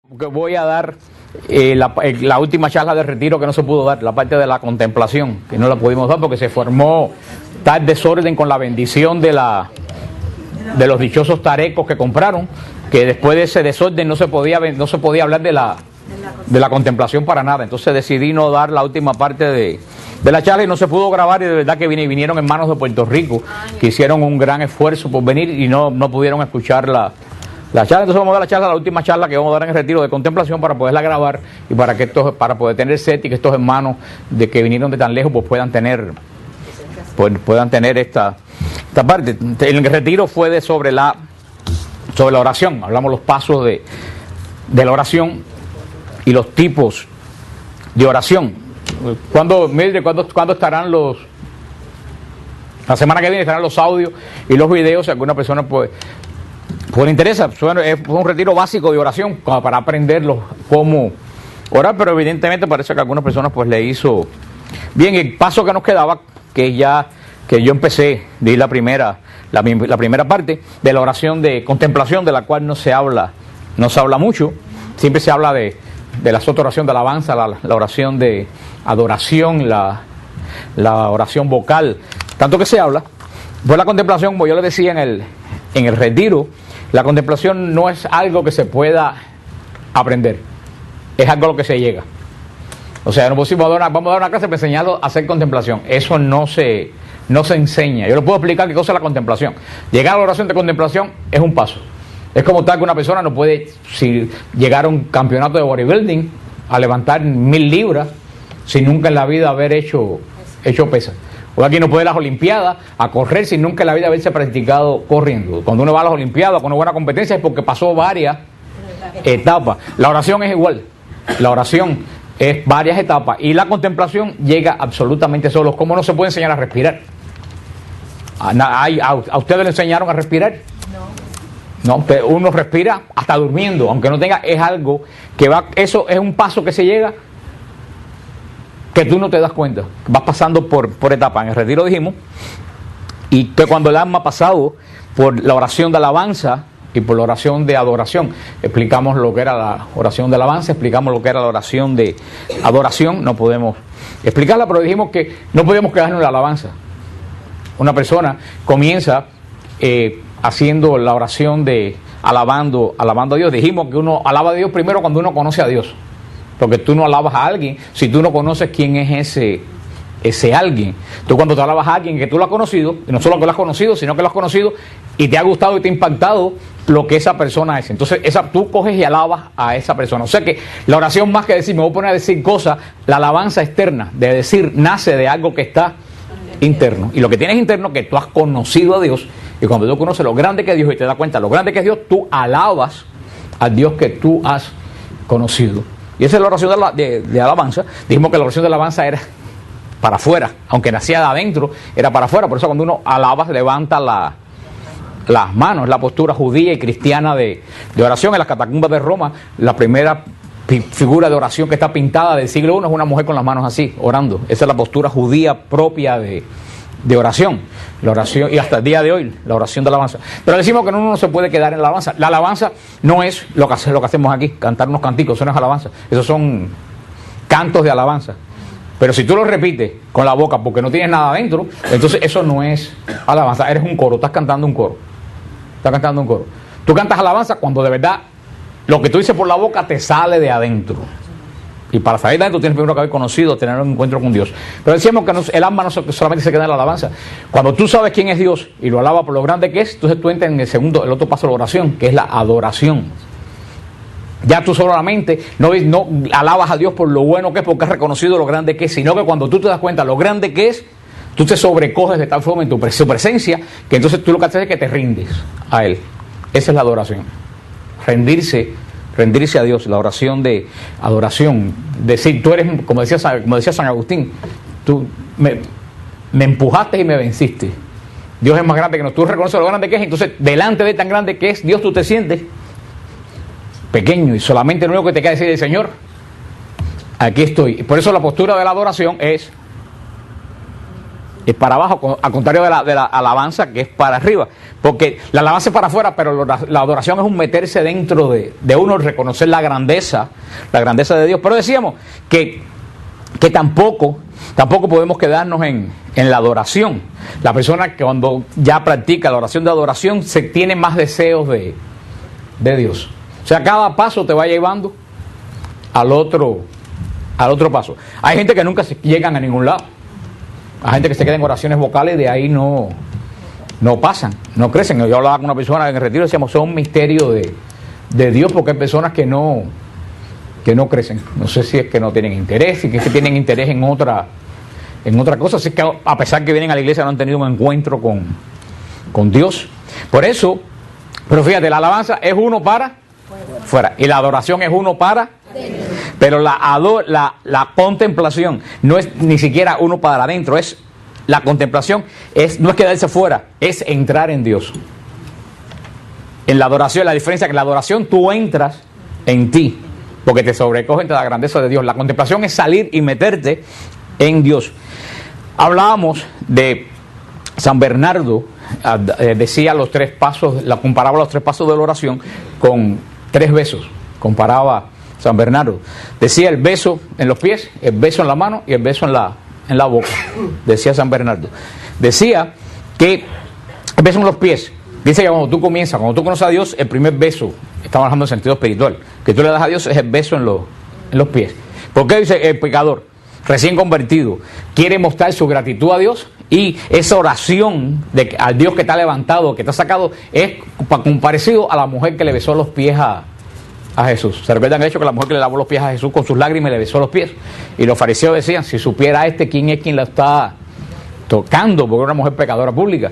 Que voy a dar la última charla de retiro que no se pudo dar, la parte de la contemplación, que no la pudimos dar porque se formó tal desorden con la bendición de los dichosos tarecos que compraron, que después de ese desorden no se podía hablar de la contemplación para nada. Entonces decidí no dar la última parte de la charla y no se pudo grabar, y de verdad que vinieron hermanos de Puerto Rico que hicieron un gran esfuerzo por venir y no pudieron escuchar la charla. Entonces vamos a dar la última charla que vamos a dar en el retiro de contemplación para poderla grabar y para poder tener set y que estos hermanos de que vinieron de tan lejos pues puedan tener esta parte. El retiro fue sobre la oración. Hablamos los pasos de la oración y los tipos de oración. ¿Cuándo estarán la semana que viene estarán los audios y los videos? Si alguna persona pues le interesa, fue un retiro básico de oración para aprenderlo cómo orar, pero evidentemente parece que a algunas personas pues le hizo bien. El paso que nos quedaba, que yo empecé de ir la primera parte de la oración de contemplación, de la cual no se habla mucho. Siempre se habla de la otra oración de alabanza, la oración de adoración, la oración vocal, tanto que se habla. Pues la contemplación, como yo le decía en el retiro, la contemplación no es algo que se pueda aprender, es algo a lo que se llega. O sea, no vamos a dar una clase para enseñarlo a hacer contemplación. Eso no se enseña. Yo le puedo explicar qué cosa es la contemplación. Llegar a la oración de contemplación es un paso. Es como tal que una persona no puede llegar a un campeonato de bodybuilding a levantar 1000 libras sin nunca en la vida haber hecho pesas. O aquí no puede ir a las Olimpiadas a correr sin nunca en la vida haberse practicado corriendo. Cuando uno va a las Olimpiadas con una buena competencia es porque pasó varias etapas. La oración es igual. La oración es varias etapas. Y la contemplación llega absolutamente solo. ¿Cómo no se puede enseñar a respirar? ¿A ustedes le enseñaron a respirar? No, uno respira hasta durmiendo, aunque no tenga, es algo que va, eso es un paso que se llega que tú no te das cuenta, vas pasando por etapas. En el retiro dijimos, y que cuando el alma ha pasado por la oración de alabanza y por la oración de adoración, explicamos lo que era la oración de alabanza, explicamos lo que era la oración de adoración, no podemos explicarla, pero dijimos que no podemos quedarnos en la alabanza. Una persona comienza haciendo la oración de alabando a Dios. Dijimos que uno alaba a Dios primero cuando uno conoce a Dios. Porque tú no alabas a alguien si tú no conoces quién es ese alguien. Tú cuando te alabas a alguien que tú lo has conocido, y no solo que lo has conocido, sino que lo has conocido y te ha gustado y te ha impactado lo que esa persona es. Entonces tú coges y alabas a esa persona. O sea que la oración, más que decir, me voy a poner a decir cosas, la alabanza externa, de decir, nace de algo que está interno. Y lo que tienes interno, que tú has conocido a Dios, y cuando tú conoces lo grande que es Dios y te das cuenta lo grande que es Dios, tú alabas al Dios que tú has conocido. Y esa es la oración de alabanza. Dijimos que la oración de alabanza era para afuera, aunque nacía de adentro, era para afuera. Por eso cuando uno alaba, levanta las manos. La postura judía y cristiana de oración. En las catacumbas de Roma, la primera figura de oración que está pintada del siglo I es una mujer con las manos así, orando. Esa es la postura judía propia de oración. La oración, y hasta el día de hoy, la oración de alabanza. Pero decimos que uno no se puede quedar en la alabanza. La alabanza no es lo que hacemos aquí, cantar unos canticos, eso no es alabanza. Esos son cantos de alabanza. Pero si tú lo repites con la boca porque no tienes nada adentro, entonces eso no es alabanza. Eres un coro, estás cantando un coro. Tú cantas alabanza cuando de verdad lo que tú dices por la boca te sale de adentro. Y para salir de adentro tienes primero que haber conocido, tener un encuentro con Dios. Pero decíamos que el alma no solamente se queda en la alabanza. Cuando tú sabes quién es Dios y lo alabas por lo grande que es, entonces tú entras en el otro paso de la oración, que es la adoración. Ya tú solamente no alabas a Dios por lo bueno que es, porque has reconocido lo grande que es, sino que cuando tú te das cuenta lo grande que es, tú te sobrecoges de tal forma en su presencia, que entonces tú lo que haces es que te rindes a Él. Esa es la adoración. Rendirse a Dios, la oración de adoración. Decir, tú eres, como decía San Agustín, tú me empujaste y me venciste. Dios es más grande que nosotros. Tú reconoces lo grande que es, entonces delante de tan grande que es Dios, tú te sientes pequeño y solamente lo único que te queda decir es: Señor, aquí estoy. Por eso la postura de la adoración es es para abajo, al contrario de la alabanza que es para arriba, porque la alabanza es para afuera, pero la adoración es un meterse dentro de uno, reconocer la grandeza de Dios. Pero decíamos que tampoco podemos quedarnos en la adoración. La persona que cuando ya practica la oración de adoración se tiene más deseos de Dios. O sea, cada paso te va llevando al otro paso. Hay gente que nunca se llegan a ningún lado. Hay gente que se queda en oraciones vocales y de ahí no pasan, no crecen. Yo hablaba con una persona en el retiro y decíamos, son un misterio de Dios, porque hay personas que no crecen. No sé si es que no tienen interés, si es que tienen interés en otra cosa. Así que a pesar que vienen a la iglesia no han tenido un encuentro con Dios. Por eso, pero fíjate, la alabanza es uno para fuera y la adoración es uno para dentro. Pero la contemplación no es ni siquiera uno para adentro, es la contemplación, no es quedarse fuera, es entrar en Dios. En la adoración, la diferencia es que en la adoración tú entras en ti, porque te sobrecoge entre la grandeza de Dios. La contemplación es salir y meterte en Dios. Hablábamos de San Bernardo, decía los 3 pasos, comparaba los 3 pasos de la oración con 3 besos, comparaba San Bernardo. Decía el beso en los pies, el beso en la mano y el beso en la boca, decía San Bernardo. Decía que el beso en los pies, dice que cuando tú conoces a Dios, el primer beso, estamos hablando en sentido espiritual, que tú le das a Dios es el beso en los pies. ¿Por qué? Dice el pecador recién convertido quiere mostrar su gratitud a Dios, y esa oración al Dios que te ha levantado, que te ha sacado, es parecido a la mujer que le besó los pies a Jesús. ¿Se recuerdan el hecho que la mujer que le lavó los pies a Jesús con sus lágrimas y le besó los pies? Y los fariseos decían, si supiera quién es quien la está tocando, porque era una mujer pecadora pública.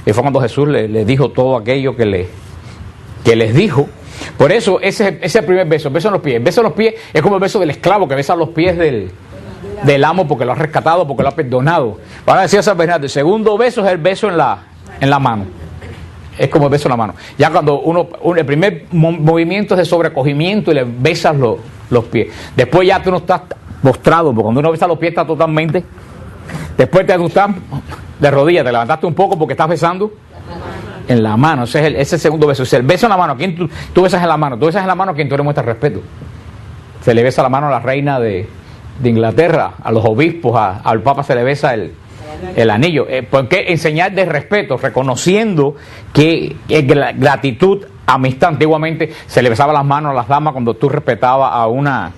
Y fue cuando Jesús le dijo todo aquello que les dijo. Por eso ese es el primer beso, el beso en los pies. El beso en los pies es como el beso del esclavo que besa los pies del amo porque lo ha rescatado, porque lo ha perdonado. Ahora decía San Bernardo, el segundo beso es el beso en la mano. Es como el beso en la mano. Ya cuando el primer movimiento es de sobrecogimiento y le besas los pies. Después ya tú no estás postrado, porque cuando uno besa los pies está totalmente. Después tú estás de rodillas, te levantaste un poco porque estás besando en la mano. Ese es el segundo beso. Es el beso en la mano. ¿A quién tú besas en la mano? Tú besas en la mano a quien tú le muestras respeto. Se le besa la mano a la reina de Inglaterra, a los obispos, al Papa se le besa el anillo. ¿Por qué? Enseñar de respeto, reconociendo que gratitud, amistad. Antiguamente se le besaba las manos a las damas cuando tú respetabas a una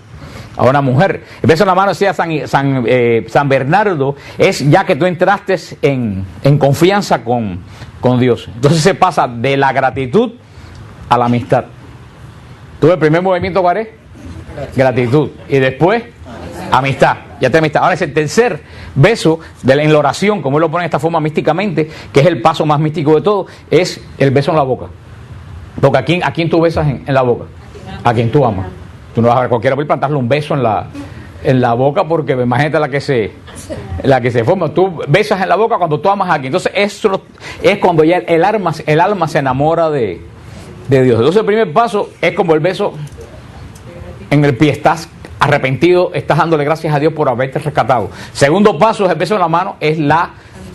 mujer. El beso en la mano, decía San Bernardo, es ya que tú entraste en confianza con Dios. Entonces se pasa de la gratitud a la amistad. ¿Tú el primer movimiento cuál es? Gratitud. Y después amistad, ya te amistad. Ahora es el tercer beso en la oración, como él lo pone de esta forma místicamente, que es el paso más místico de todo, es el beso en la boca. Porque ¿a quién tú besas en la boca? A quien tú amas. Tú no vas a ver cualquiera por plantarle un beso en la boca, porque imagínate la que se forma. Tú besas en la boca cuando tú amas a alguien. Entonces eso es cuando ya el alma se enamora de Dios. Entonces el primer paso es como el beso en el pie. Estás arrepentido, estás dándole gracias a Dios por haberte rescatado. Segundo paso es el beso en la mano, es la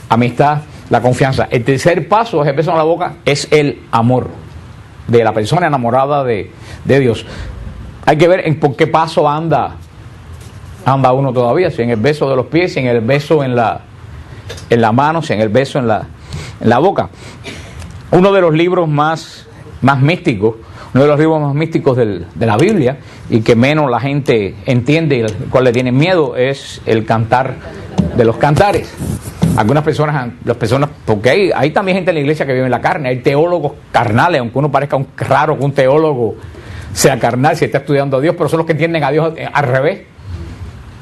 amistad, la confianza. El tercer paso es el beso en la boca, es el amor de la persona enamorada de Dios. Hay que ver en por qué paso anda uno todavía, si en el beso de los pies, si en el beso en la mano, si en el beso en la boca. Uno de los libros más místicos, uno de los libros más místicos de la Biblia, y que menos la gente entiende y al cual le tienen miedo, es el Cantar de los Cantares. Algunas personas, porque hay también gente en la iglesia que vive en la carne, hay teólogos carnales, aunque uno parezca raro que un teólogo sea carnal si está estudiando a Dios, pero son los que entienden a Dios al revés.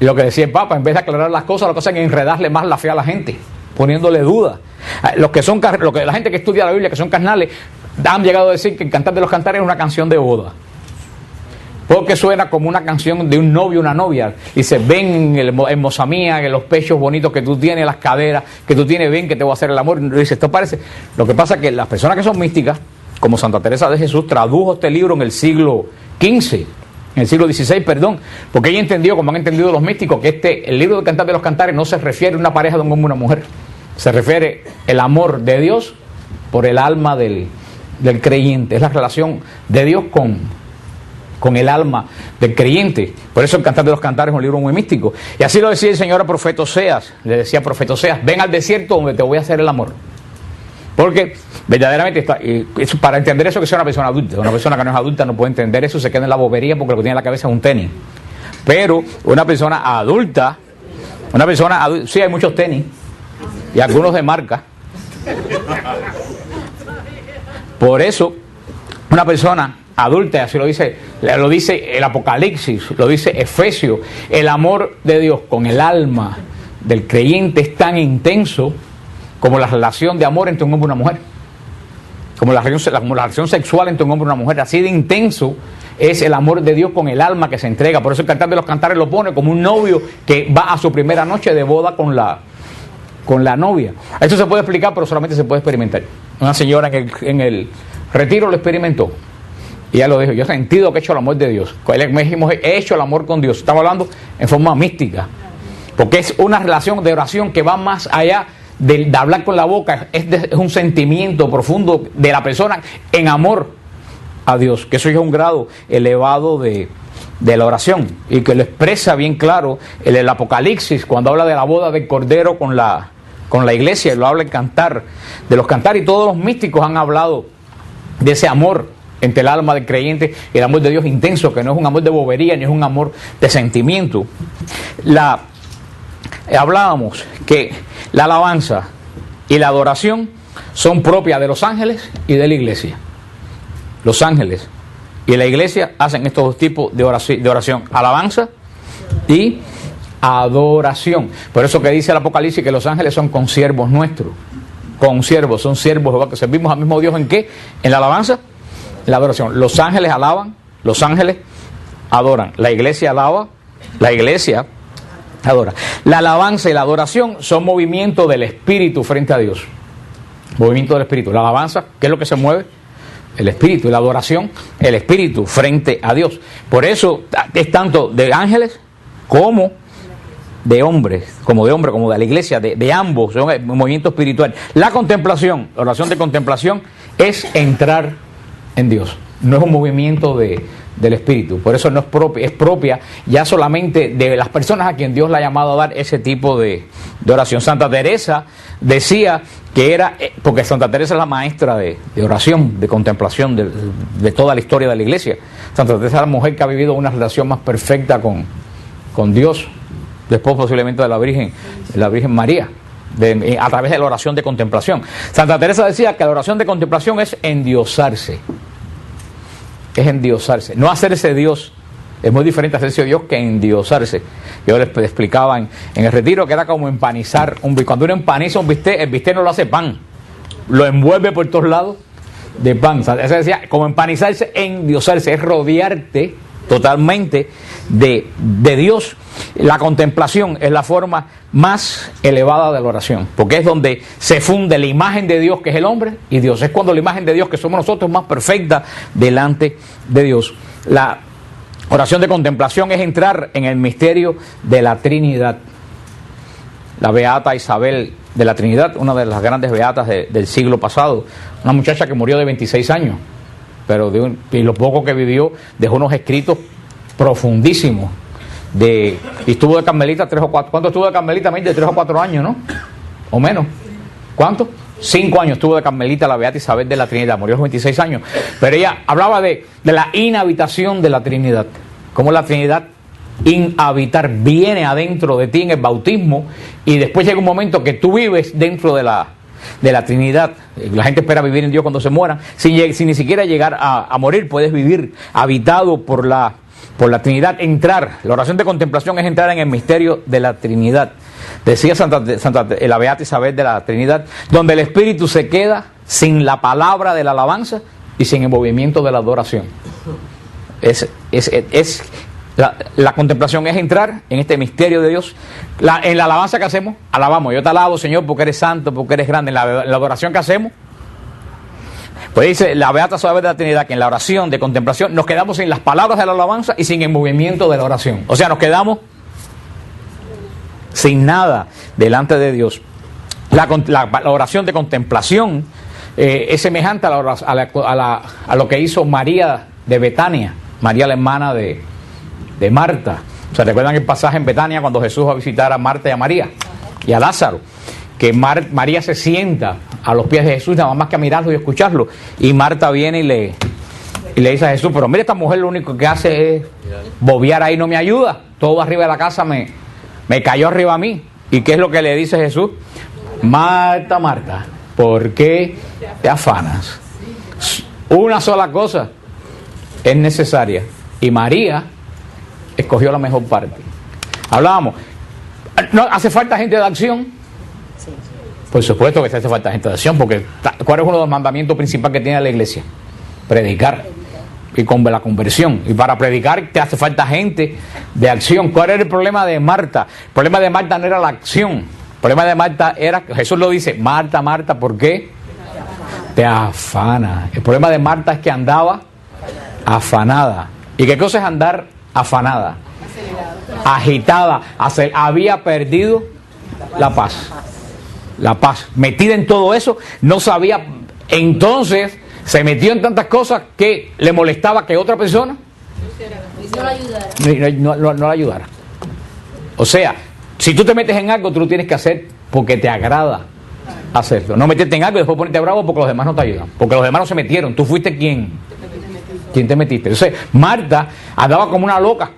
Y lo que decía el Papa, en vez de aclarar las cosas, lo que hacen es enredarle más la fe a la gente, poniéndole dudas. La gente que estudia la Biblia, que son carnales, han llegado a decir que el Cantar de los Cantares es una canción de boda, porque suena como una canción de un novio y una novia. Dice, ven hermosa mía, que los pechos bonitos que tú tienes, las caderas que tú tienes, ven que te voy a hacer el amor. Y dice, esto parece. Lo que pasa es que las personas que son místicas, como Santa Teresa de Jesús, tradujo este libro en el siglo XV, en el siglo XVI, perdón, porque ella entendió, como han entendido los místicos, que el libro del Cantar de los Cantares no se refiere a una pareja de un hombre y una mujer, se refiere el amor de Dios por el alma del creyente. Es la relación de Dios con el alma del creyente. Por eso el Cantar de los Cantares es un libro muy místico. Y así lo decía el Señor a profeta Oseas. Le decía a profeta Oseas: ven al desierto donde te voy a hacer el amor. Porque verdaderamente para entender eso, que sea una persona adulta. Una persona que no es adulta no puede entender eso, se queda en la bobería porque lo que tiene en la cabeza es un tenis. Pero una persona adulta, sí, hay muchos tenis y algunos de marca. Por eso una persona adulta, así lo dice el Apocalipsis, lo dice Efesios, el amor de Dios con el alma del creyente es tan intenso como la relación de amor entre un hombre y una mujer, como la relación sexual entre un hombre y una mujer. Así de intenso es el amor de Dios con el alma que se entrega. Por eso el Cantar de los Cantares lo pone como un novio que va a su primera noche de boda con la novia. Esto se puede explicar, pero solamente se puede experimentar. Una señora en el retiro lo experimentó y ella lo dijo: yo he sentido que he hecho el amor de Dios. He hecho el amor con Dios. Estamos hablando en forma mística, porque es una relación de oración que va más allá de hablar con la boca. Es un sentimiento profundo de la persona en amor a Dios, que eso es un grado elevado de la oración, y que lo expresa bien claro el Apocalipsis cuando habla de la boda del Cordero con la iglesia, y lo habla en Cantar de los Cantares. Y todos los místicos han hablado de ese amor entre el alma del creyente y el amor de Dios intenso, que no es un amor de bobería ni es un amor de sentimiento. Hablábamos que la alabanza y la adoración son propias de los ángeles y de la iglesia. Los ángeles y la iglesia hacen estos dos tipos de oración: alabanza y adoración. Por eso que dice el Apocalipsis que los ángeles son consiervos nuestros. Consiervos, son siervos que servimos al mismo Dios. ¿En qué? En la alabanza, en la adoración. Los ángeles alaban, los ángeles adoran. La iglesia alaba, la iglesia adora. La alabanza y la adoración son movimientos del Espíritu frente a Dios. Movimiento del Espíritu. La alabanza, ¿qué es lo que se mueve? El Espíritu. Y la adoración, el Espíritu frente a Dios. Por eso es tanto de ángeles como de hombres, como de la iglesia, de ambos, son un movimiento espiritual. La contemplación, la oración de contemplación, es entrar en Dios. No es un movimiento del Espíritu. Por eso no es propia ya solamente de las personas a quien Dios le ha llamado a dar ese tipo de oración. Santa Teresa decía que era, porque Santa Teresa es la maestra de oración, de contemplación de toda la historia de la iglesia. Santa Teresa es la mujer que ha vivido una relación más perfecta con Dios, después posiblemente de la Virgen María, a través de la oración de contemplación. Santa Teresa decía que la oración de contemplación es endiosarse. Es endiosarse, no hacerse Dios. Es muy diferente hacerse Dios que endiosarse. Yo les explicaba en el retiro que era como empanizar un bistec. Cuando uno empaniza un bistec, el bistec no lo hace pan, lo envuelve por todos lados de pan. Eso decía, como empanizarse, endiosarse, es rodearte totalmente de Dios. La contemplación es la forma más elevada de la oración, porque es donde se funde la imagen de Dios, que es el hombre, y Dios. Es cuando la imagen de Dios, que somos nosotros, es más perfecta delante de Dios. La oración de contemplación es entrar en el misterio de la Trinidad. La beata Isabel de la Trinidad, una de las grandes beatas del siglo pasado, una muchacha que murió de 26 años, pero y lo poco que vivió dejó unos escritos profundísimos. Y estuvo de Carmelita 3 o 4. ¿Cuánto estuvo de Carmelita? De 3 o 4 años, ¿no? O menos. ¿Cuánto? 5 años estuvo de Carmelita la beata Isabel de la Trinidad. Murió a los 26 años. Pero ella hablaba de la inhabitación de la Trinidad. Cómo la Trinidad, inhabitar, viene adentro de ti en el bautismo, y después llega un momento que tú vives dentro de la Trinidad. La gente espera vivir en Dios cuando se muera. Sin ni siquiera llegar a morir, puedes vivir habitado por la Trinidad. Entrar, la oración de contemplación es entrar en el misterio de la Trinidad. Decía la beata Isabel de la Trinidad, donde el Espíritu se queda sin la palabra de la alabanza y sin el movimiento de la adoración. La contemplación es entrar en este misterio de Dios. En la alabanza que hacemos, alabamos: yo te alabo, Señor, porque eres santo, porque eres grande. En la adoración que hacemos, pues dice la beata Isabel de la Trinidad que en la oración de contemplación nos quedamos sin las palabras de la alabanza y sin el movimiento de la oración. O sea, nos quedamos sin nada delante de Dios. La oración de contemplación es semejante a lo que hizo María de Betania, María la hermana de Marta. ¿Se recuerdan el pasaje en Betania cuando Jesús va a visitar a Marta y a María y a Lázaro? Que María se sienta a los pies de Jesús nada más que a mirarlo y escucharlo. Y Marta viene y le dice a Jesús, pero mira, esta mujer lo único que hace es bobear ahí, no me ayuda. Todo arriba de la casa me cayó arriba a mí. ¿Y qué es lo que le dice Jesús? Marta, Marta, ¿por qué te afanas? Una sola cosa es necesaria. Y María escogió la mejor parte. Hablábamos, ¿no hace falta gente de acción? Por supuesto que hace falta gente de acción, porque ¿cuál es uno de los mandamientos principales que tiene la iglesia? Predicar. Y con la conversión. Y para predicar te hace falta gente de acción. ¿Cuál era el problema de Marta? El problema de Marta no era la acción. El problema de Marta era, Jesús lo dice, Marta, Marta, ¿por qué te afana? El problema de Marta es que andaba afanada. ¿Y qué cosa es andar afanada? Agitada. Había perdido la paz. La paz. Metida en todo eso, no sabía. Entonces se metió en tantas cosas que le molestaba que otra persona no la ayudara. O sea, si tú te metes en algo, tú lo tienes que hacer porque te agrada hacerlo. No meterte en algo y después ponerte bravo porque los demás no te ayudan. Porque los demás no se metieron. Tú fuiste quien te metiste. Entonces, Marta andaba como una loca,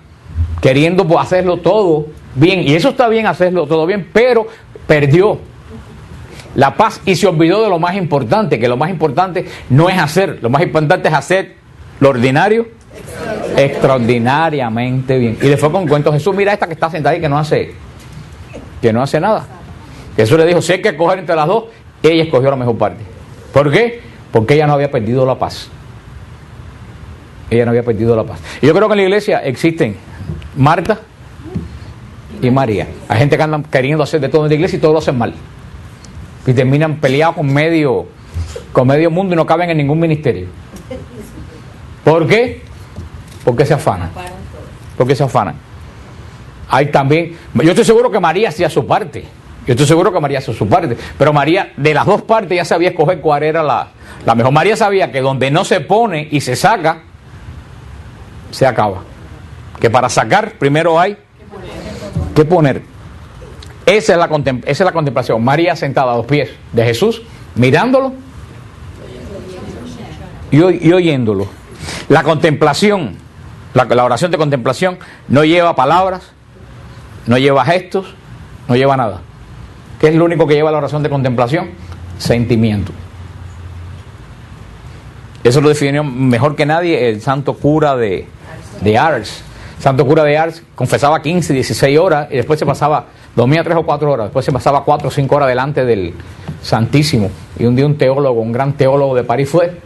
queriendo hacerlo todo bien. Y eso está bien, hacerlo todo bien, pero perdió la paz y se olvidó de lo más importante, que lo más importante no es hacer, lo más importante es hacer lo ordinario extraordinariamente bien. Y le fue con cuento, Jesús, mira esta que está sentada ahí que no hace nada. Jesús le dijo, si hay que escoger entre las dos, ella escogió la mejor parte. ¿Por qué? Porque ella no había perdido la paz. Ella no había perdido la paz. Y yo creo que en la iglesia existen Marta y María. Hay gente que andan queriendo hacer de todo en la iglesia y todo lo hacen mal. Y terminan peleados con medio mundo y no caben en ningún ministerio. ¿Por qué? Porque se afanan. Porque se afanan. Hay también, yo estoy seguro que María hacía su parte. Pero María, de las dos partes, ya sabía escoger cuál era la mejor. María sabía que donde no se pone y se saca, se acaba. Que para sacar, primero hay que poner. Esa es la contemplación. María sentada a los pies de Jesús, mirándolo y oyéndolo. La contemplación, la oración de contemplación no lleva palabras, no lleva gestos, no lleva nada. ¿Qué es lo único que lleva la oración de contemplación? Sentimiento. Eso lo definió mejor que nadie el santo cura de Ars. Santo cura de Ars confesaba 15, 16 horas y después se pasaba, dormía 3 o 4 horas, después se pasaba 4 o 5 horas delante del Santísimo. Y un día un teólogo, un gran teólogo de París fue,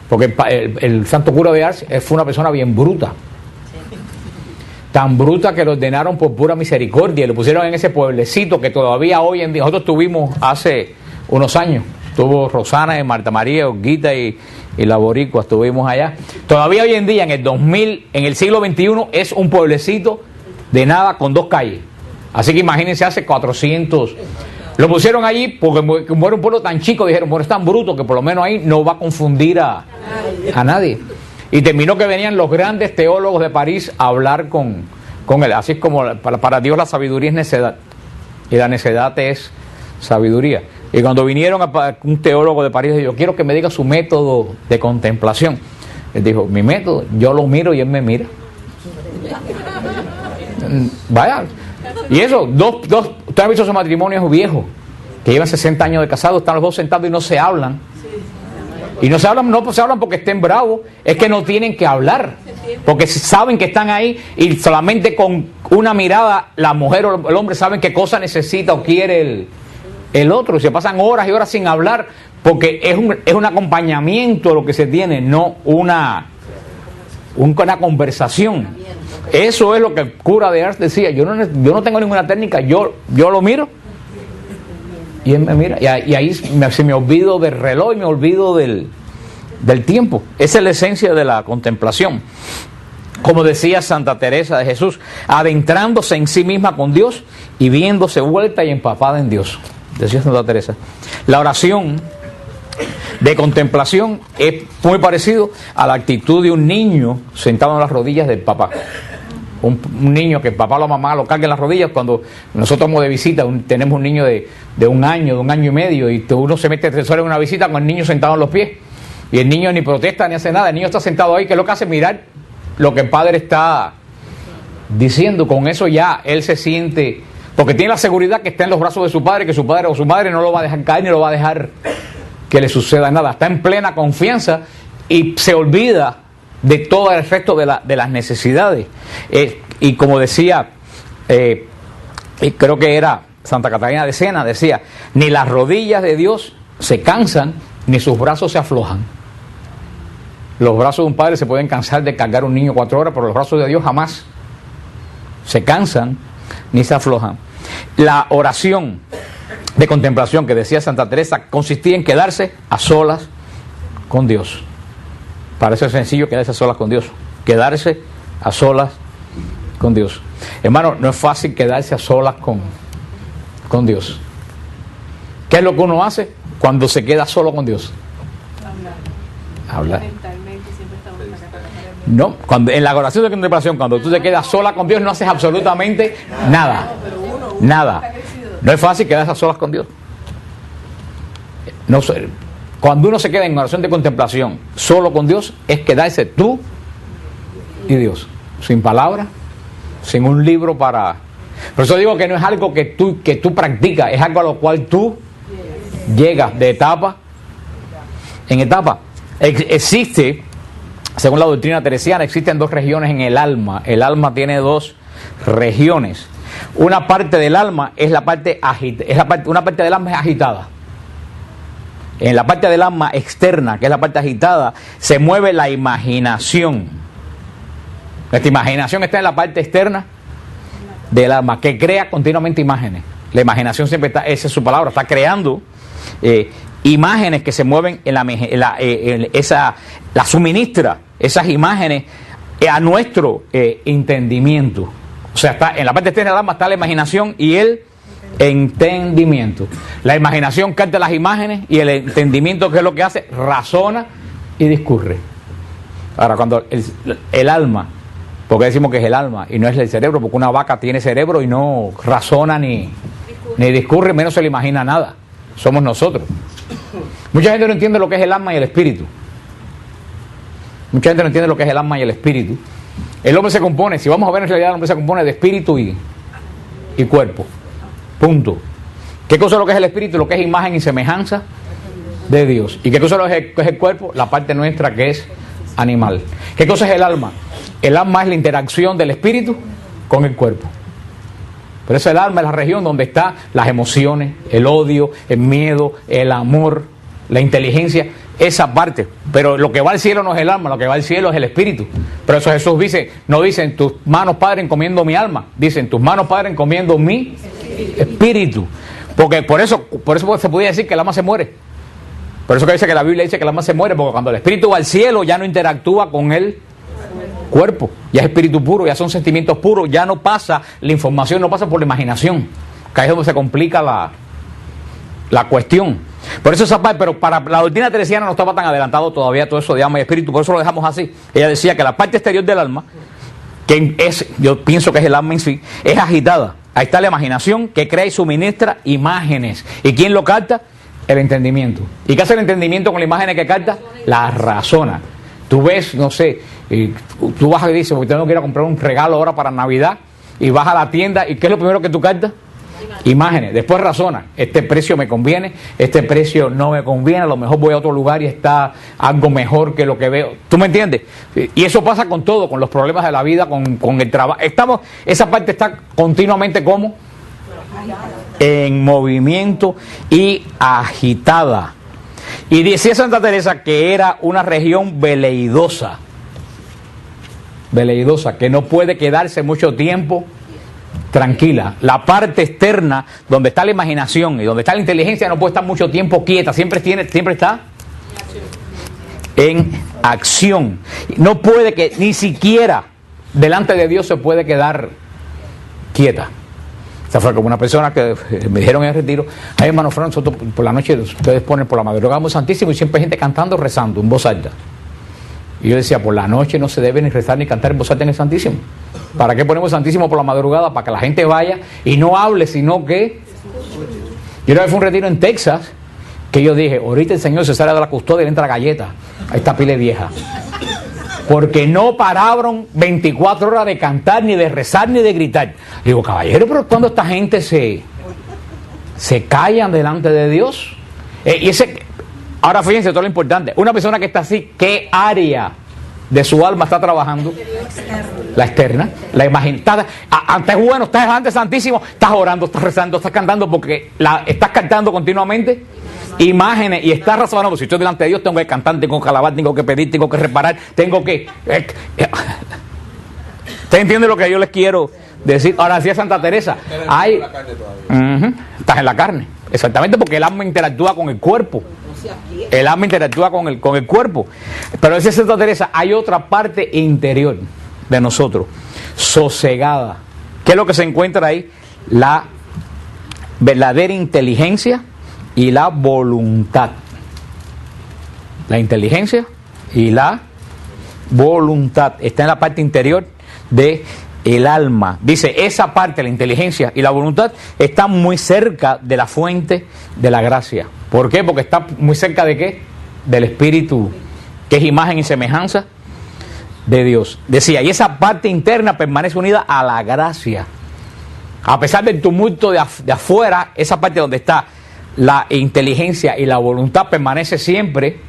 porque el santo cura de Ars fue una persona bien bruta. Tan bruta que lo ordenaron por pura misericordia y lo pusieron en ese pueblecito que todavía hoy en día, nosotros tuvimos hace unos años, estuvo Rosana y Marta María, Olguita y la Boricua, estuvimos allá. Todavía hoy en día, en el 2000, en el siglo XXI, es un pueblecito de nada con 2 calles. Así que imagínense, hace 400. Lo pusieron allí porque como era un pueblo tan chico, dijeron, bueno, es tan bruto que por lo menos ahí no va a confundir a nadie. Y terminó que venían los grandes teólogos de París a hablar con él. Así es como para Dios la sabiduría es necedad. Y la necedad es sabiduría. Y cuando vinieron un teólogo de París, dijo, yo quiero que me diga su método de contemplación. Él dijo, mi método, yo lo miro y él me mira. Vaya. Y eso, ustedes han visto esos matrimonios viejos, que llevan 60 años de casados, están los dos sentados y no se hablan. Y no se hablan porque estén bravos, es que no tienen que hablar. Porque saben que están ahí y solamente con una mirada, la mujer o el hombre saben qué cosa necesita o quiere el otro. Y se pasan horas y horas sin hablar porque es un acompañamiento lo que se tiene, no una conversación. Eso es lo que el cura de Ars decía. Yo no tengo ninguna técnica, yo lo miro y él me mira. Y ahí se me olvido del reloj y me olvido del tiempo. Esa es la esencia de la contemplación. Como decía Santa Teresa de Jesús, adentrándose en sí misma con Dios y viéndose vuelta y empapada en Dios. decía Santa Teresa. La oración de contemplación es muy parecido a la actitud de un niño sentado en las rodillas del papá. Un niño que el papá o la mamá lo carga en las rodillas. Cuando nosotros vamos de visita, tenemos un niño de 1 año, de 1 año y medio, y uno se mete solo en una visita con el niño sentado en los pies, y el niño ni protesta ni hace nada. El niño está sentado ahí, que es lo que hace, mirar lo que el padre está diciendo. Con eso ya él se siente, porque tiene la seguridad que está en los brazos de su padre, que su padre o su madre no lo va a dejar caer ni lo va a dejar que le suceda nada. Está en plena confianza y se olvida de todo el resto de las necesidades. Y como decía, creo que era Santa Catalina de Siena, decía, ni las rodillas de Dios se cansan, ni sus brazos se aflojan. Los brazos de un padre se pueden cansar de cargar a un niño 4 horas, pero los brazos de Dios jamás se cansan ni se aflojan. La oración de contemplación que decía Santa Teresa consistía en quedarse a solas con Dios. Parece sencillo quedarse a solas con Dios. Quedarse a solas con Dios. Hermano, no es fácil quedarse a solas con Dios. ¿Qué es lo que uno hace cuando se queda solo con Dios? Hablar. No, en la oración de contemplación, cuando tú te quedas sola con Dios, no haces absolutamente nada. Nada. No es fácil quedarse a solas con Dios. No sé. Cuando uno se queda en oración de contemplación solo con Dios, es quedarse tú y Dios, sin palabras, sin un libro para... Por eso digo que no es algo que tú practicas, es algo a lo cual tú llegas de etapa en etapa. Existe, según la doctrina teresiana, existen 2 regiones en el alma. El alma tiene 2 regiones. Una parte del alma es la parte una parte del alma es agitada. En la parte del alma externa, que es la parte agitada, se mueve la imaginación. Nuestra imaginación está en la parte externa del alma, que crea continuamente imágenes. La imaginación siempre está, esa es su palabra, está creando imágenes que se mueven la suministra esas imágenes a nuestro entendimiento. O sea, está en la parte externa del alma está la imaginación y el entendimiento. La imaginación capta las imágenes y el entendimiento, ¿qué es lo que hace? Razona y discurre. Ahora, cuando el alma, porque decimos que es el alma y no es el cerebro, porque una vaca tiene cerebro y no razona ni discurre, menos se le imagina nada. Somos nosotros. Mucha gente no entiende lo que es el alma y el espíritu. Mucha gente no entiende lo que es el alma y el espíritu. El hombre se compone, si vamos a ver en realidad, el hombre se compone de espíritu y cuerpo. Punto. ¿Qué cosa es lo que es el espíritu? Lo que es imagen y semejanza de Dios. ¿Y qué cosa es el cuerpo? La parte nuestra que es animal. ¿Qué cosa es el alma? El alma es la interacción del espíritu con el cuerpo. Por eso el alma es la región donde están las emociones, el odio, el miedo, el amor, la inteligencia, esa parte. Pero lo que va al cielo no es el alma, lo que va al cielo es el espíritu. Por eso Jesús dice, no dice en tus manos, Padre, encomiendo mi alma. Dice en tus manos, Padre, encomiendo mi espíritu. Porque por eso se podía decir que el alma se muere. Por eso que dice que la Biblia dice que el alma se muere, porque cuando el espíritu va al cielo ya no interactúa con el cuerpo, ya es espíritu puro, ya son sentimientos puros, ya no pasa, la información no pasa por la imaginación, que ahí es donde se complica la cuestión. Por eso esa parte, pero para la doctrina teresiana no estaba tan adelantado todavía todo eso de alma y espíritu, por eso lo dejamos así. Ella decía que la parte exterior del alma, que es, yo pienso que es el alma en sí, es agitada. Ahí está la imaginación que crea y suministra imágenes. ¿Y quién lo capta? El entendimiento. ¿Y qué hace el entendimiento con las imágenes que capta? La razona. Tú ves, no sé, tú vas y dices, porque tengo que ir a comprar un regalo ahora para Navidad, y vas a la tienda, ¿y qué es lo primero que tú captas? Imágenes. Después razona, este precio me conviene, este precio no me conviene, a lo mejor voy a otro lugar y está algo mejor que lo que veo. ¿Tú me entiendes? Y eso pasa con todo, con los problemas de la vida, con el trabajo. Esa parte está continuamente como en movimiento y agitada. Y decía Santa Teresa que era una región veleidosa, que no puede quedarse mucho tiempo tranquila. La parte externa, donde está la imaginación y donde está la inteligencia, no puede estar mucho tiempo quieta, siempre está en acción. No puede ni siquiera delante de Dios se puede quedar quieta. Esta fue como una persona que me dijeron en el retiro: ay, hermano Fran, nosotros por la noche ustedes ponen por la madrugada muy santísimo y siempre hay gente cantando, rezando en voz alta. Y yo decía, por la noche no se debe ni rezar ni cantar en voz alta en el Santísimo. ¿Para qué ponemos Santísimo por la madrugada? Para que la gente vaya y no hable, sino que... Yo una vez fui a un retiro en Texas, que yo dije, ahorita el Señor se sale de la custodia y le entra la galleta a esta pile vieja. Porque no pararon 24 horas de cantar, ni de rezar, ni de gritar. Digo, caballero, pero cuando esta gente se callan delante de Dios. Ahora fíjense todo lo importante. Una persona que está así, ¿qué área de su alma está trabajando? La externa, la imaginada. Antes bueno, estás delante santísimo, estás orando, estás rezando, estás cantando, porque estás cantando continuamente imágenes y estás razonando. Pues si estoy delante de Dios, tengo que cantar, tengo que alabar, tengo que pedir, tengo que reparar, tengo que... ¿Usted entiende lo que yo les quiero decir? Ahora decía Santa Teresa, estás en la carne, exactamente, porque el alma interactúa con el cuerpo. El alma interactúa con el cuerpo. Pero decía Santa Teresa, hay otra parte interior de nosotros, sosegada. ¿Qué es lo que se encuentra ahí? La verdadera inteligencia y la voluntad. La inteligencia y la voluntad está en la parte interior de el alma. Dice, esa parte, la inteligencia y la voluntad, están muy cerca de la fuente de la gracia. ¿Por qué? Porque está muy cerca de ¿qué? Del Espíritu, que es imagen y semejanza de Dios. Decía, y esa parte interna permanece unida a la gracia. A pesar del tumulto de afuera, esa parte donde está la inteligencia y la voluntad permanece siempre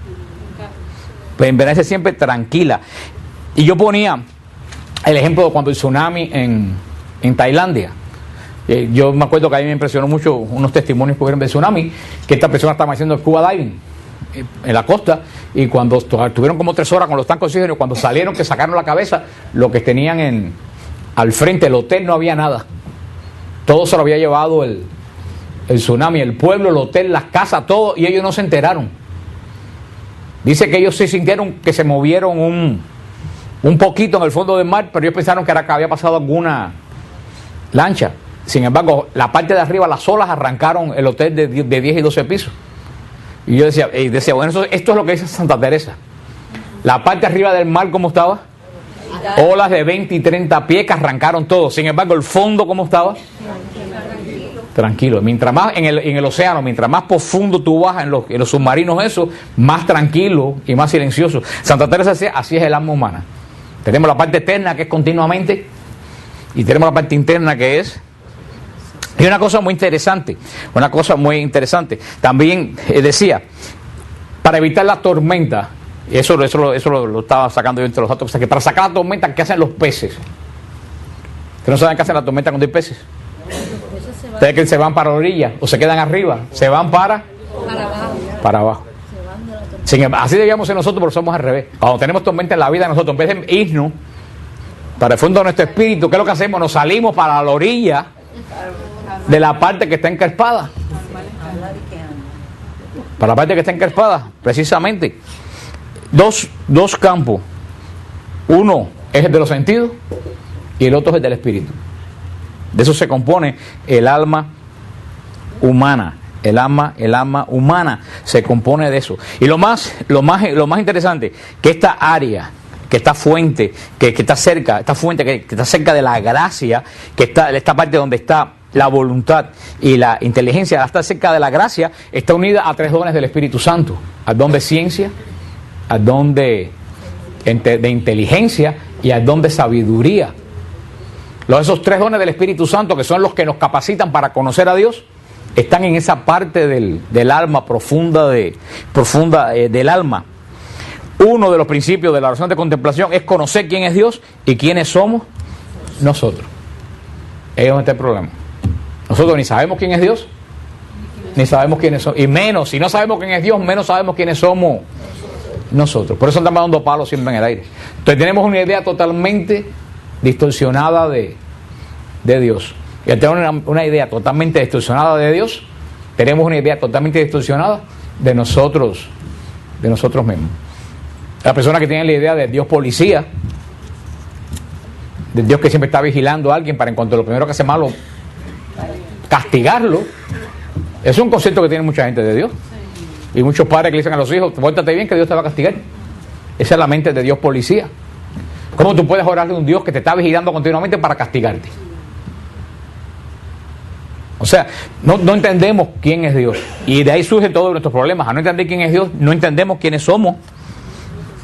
tranquila. Y yo ponía el ejemplo de cuando el tsunami en Tailandia. Yo me acuerdo que a mí me impresionó mucho unos testimonios que hubieron del tsunami, que esta persona estaba haciendo scuba diving en la costa, y cuando estuvieron como 3 horas con los tanques de oxígeno, cuando salieron, que sacaron la cabeza, lo que tenían al frente, el hotel, no había nada. Todo se lo había llevado el tsunami, el pueblo, el hotel, las casas, todo, y ellos no se enteraron. Dice que ellos sí sintieron que se movieron un poquito en el fondo del mar, pero ellos pensaron que había pasado alguna lancha. Sin embargo, la parte de arriba, las olas arrancaron el hotel de 10 y 12 pisos. Y yo decía, bueno, esto es lo que dice Santa Teresa. La parte arriba del mar, ¿cómo estaba? Olas de 20 y 30 pies que arrancaron todo. Sin embargo, el fondo, ¿cómo estaba? Tranquilo. Mientras más en el océano, mientras más profundo tú bajas en los submarinos, eso, más tranquilo y más silencioso. Santa Teresa decía, así es el alma humana. Tenemos la parte externa, que es continuamente, y tenemos la parte interna, que es... Y una cosa muy interesante, también decía, para evitar la tormenta, eso lo estaba sacando yo entre los datos, que para sacar la tormenta, ¿qué hacen los peces? ¿Ustedes no saben qué hacen la tormenta cuando hay peces? Ustedes que se van para la orilla, o se quedan arriba, se van para abajo. Así debíamos ser nosotros, pero somos al revés. Cuando tenemos tormenta en la vida, nosotros, en vez de irnos para el fondo de nuestro espíritu, ¿qué es lo que hacemos? Nos salimos para la orilla de la parte que está encrespada. Para la parte que está encrespada, precisamente. Dos campos. Uno es el de los sentidos y el otro es el del espíritu. De eso se compone el alma humana. El alma humana se compone de eso. Y lo más interesante, que esta área, que esta fuente, que está cerca, esta fuente que está cerca de la gracia, que está esta parte donde está la voluntad y la inteligencia, está cerca de la gracia, está unida a 3 dones del Espíritu Santo: al don de ciencia, al don de inteligencia y al don de sabiduría. Esos 3 dones del Espíritu Santo, que son los que nos capacitan para conocer a Dios, están en esa parte del alma profunda del alma. Uno de los principios de la oración de contemplación es conocer quién es Dios y quiénes somos nosotros. Ahí es donde está el problema. Nosotros ni sabemos quién es Dios, ni sabemos quiénes somos, y menos, si no sabemos quién es Dios, menos sabemos quiénes somos nosotros. Por eso andamos dando palos siempre en el aire. Entonces tenemos una idea totalmente distorsionada de Dios. Y al tener una idea totalmente distorsionada de Dios, tenemos una idea totalmente distorsionada de nosotros mismos. La persona que tiene la idea de Dios policía, de Dios que siempre está vigilando a alguien para en cuanto lo primero que hace malo castigarlo. Es un concepto que tiene mucha gente de Dios. Y muchos padres que le dicen a los hijos, pórtate bien que Dios te va a castigar. Esa es la mente de Dios policía. ¿Cómo tú puedes orarle a un Dios que te está vigilando continuamente para castigarte? O sea, no entendemos quién es Dios. Y de ahí surgen todos nuestros problemas. A no entender quién es Dios, no entendemos quiénes somos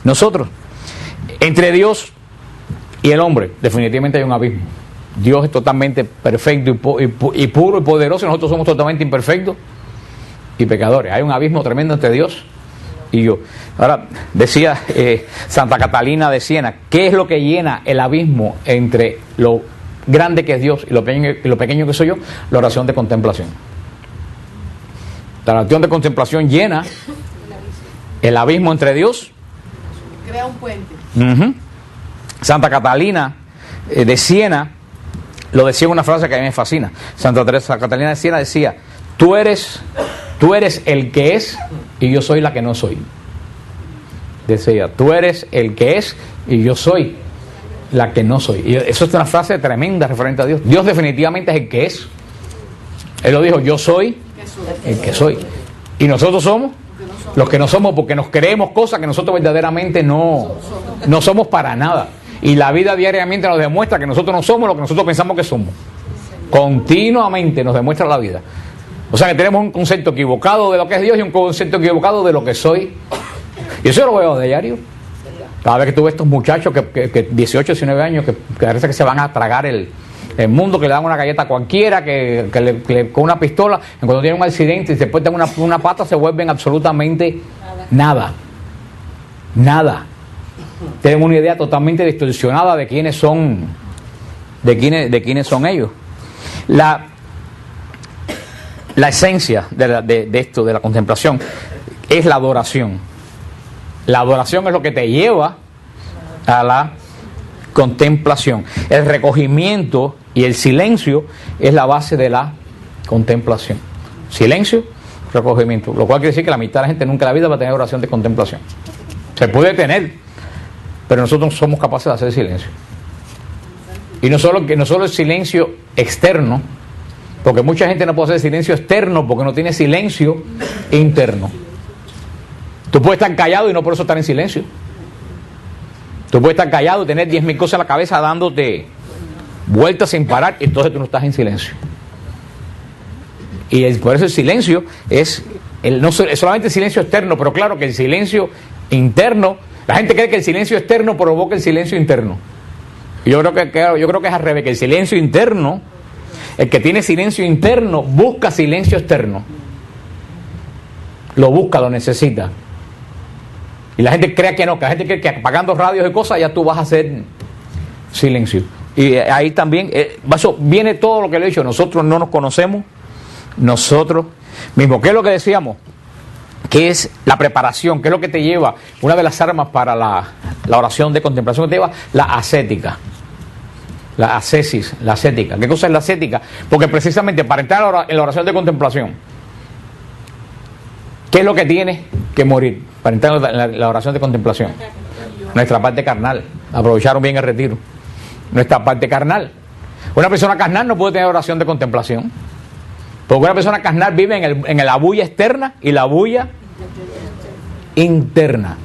nosotros. Entre Dios y el hombre, definitivamente hay un abismo. Dios es totalmente perfecto y puro y poderoso, y nosotros somos totalmente imperfectos y pecadores. Hay un abismo tremendo entre Dios y yo. Ahora, decía Santa Catalina de Siena, ¿qué es lo que llena el abismo entre lo grande que es Dios y lo pequeño que soy yo? La oración de contemplación. La oración de contemplación llena el abismo entre Dios. Crea un puente. Santa Catalina de Siena lo decía en una frase que a mí me fascina. Santa Catalina de Siena decía, tú eres el que es y yo soy la que no soy. Decía, tú eres el que es y yo soy la que no soy. Y eso es una frase tremenda referente a Dios. Dios definitivamente es el que es. Él lo dijo, yo soy el que soy. Y nosotros somos los que no somos, porque nos creemos cosas que nosotros verdaderamente no somos para nada. Y la vida diariamente nos demuestra que nosotros no somos lo que nosotros pensamos que somos. Continuamente nos demuestra la vida. O sea que tenemos un concepto equivocado de lo que es Dios y un concepto equivocado de lo que soy. Y eso lo veo de diario. Cada vez que tú ves estos muchachos que 18, 19 años, que parece que se van a tragar el mundo, que le dan una galleta a cualquiera, con una pistola, cuando tienen un accidente y después tienen una pata, se vuelven absolutamente nada. Tienen una idea totalmente distorsionada de quiénes son, de quiénes son ellos. La esencia de esto, de la contemplación, es la adoración. La adoración es lo que te lleva a la contemplación. El recogimiento y el silencio es la base de la contemplación. Silencio, recogimiento. Lo cual quiere decir que la mitad de la gente nunca en la vida va a tener oración de contemplación. Se puede tener, pero nosotros no somos capaces de hacer silencio. Y no solo el silencio externo, porque mucha gente no puede hacer silencio externo porque no tiene silencio interno. Tú puedes estar callado y no por eso estar en silencio. Tú puedes estar callado y tener 10.000 cosas en la cabeza dándote vueltas sin parar, y entonces tú no estás en silencio. Y por eso el silencio es solamente el silencio externo, pero claro que el silencio interno, la gente cree que el silencio externo provoca el silencio interno. Yo creo que es al revés, que el silencio interno, el que tiene silencio interno busca silencio externo. Lo busca, lo necesita. Y la gente cree que no, que la gente cree que apagando radios y cosas ya tú vas a hacer silencio. Y ahí también, eso viene todo lo que le he dicho, nosotros no nos conocemos, nosotros mismos. ¿Qué es lo que decíamos? ¿Qué es la preparación? ¿Qué es lo que te lleva? Una de las armas para la oración de contemplación que te lleva, la ascética. La ascesis, la ascética. ¿Qué cosa es la ascética? Porque precisamente para entrar en la oración de contemplación, ¿qué es lo que tiene que morir para entrar en la oración de contemplación? Nuestra parte carnal. Aprovecharon bien el retiro. Nuestra parte carnal. Una persona carnal no puede tener oración de contemplación. Porque una persona carnal vive en la bulla externa y la bulla interna.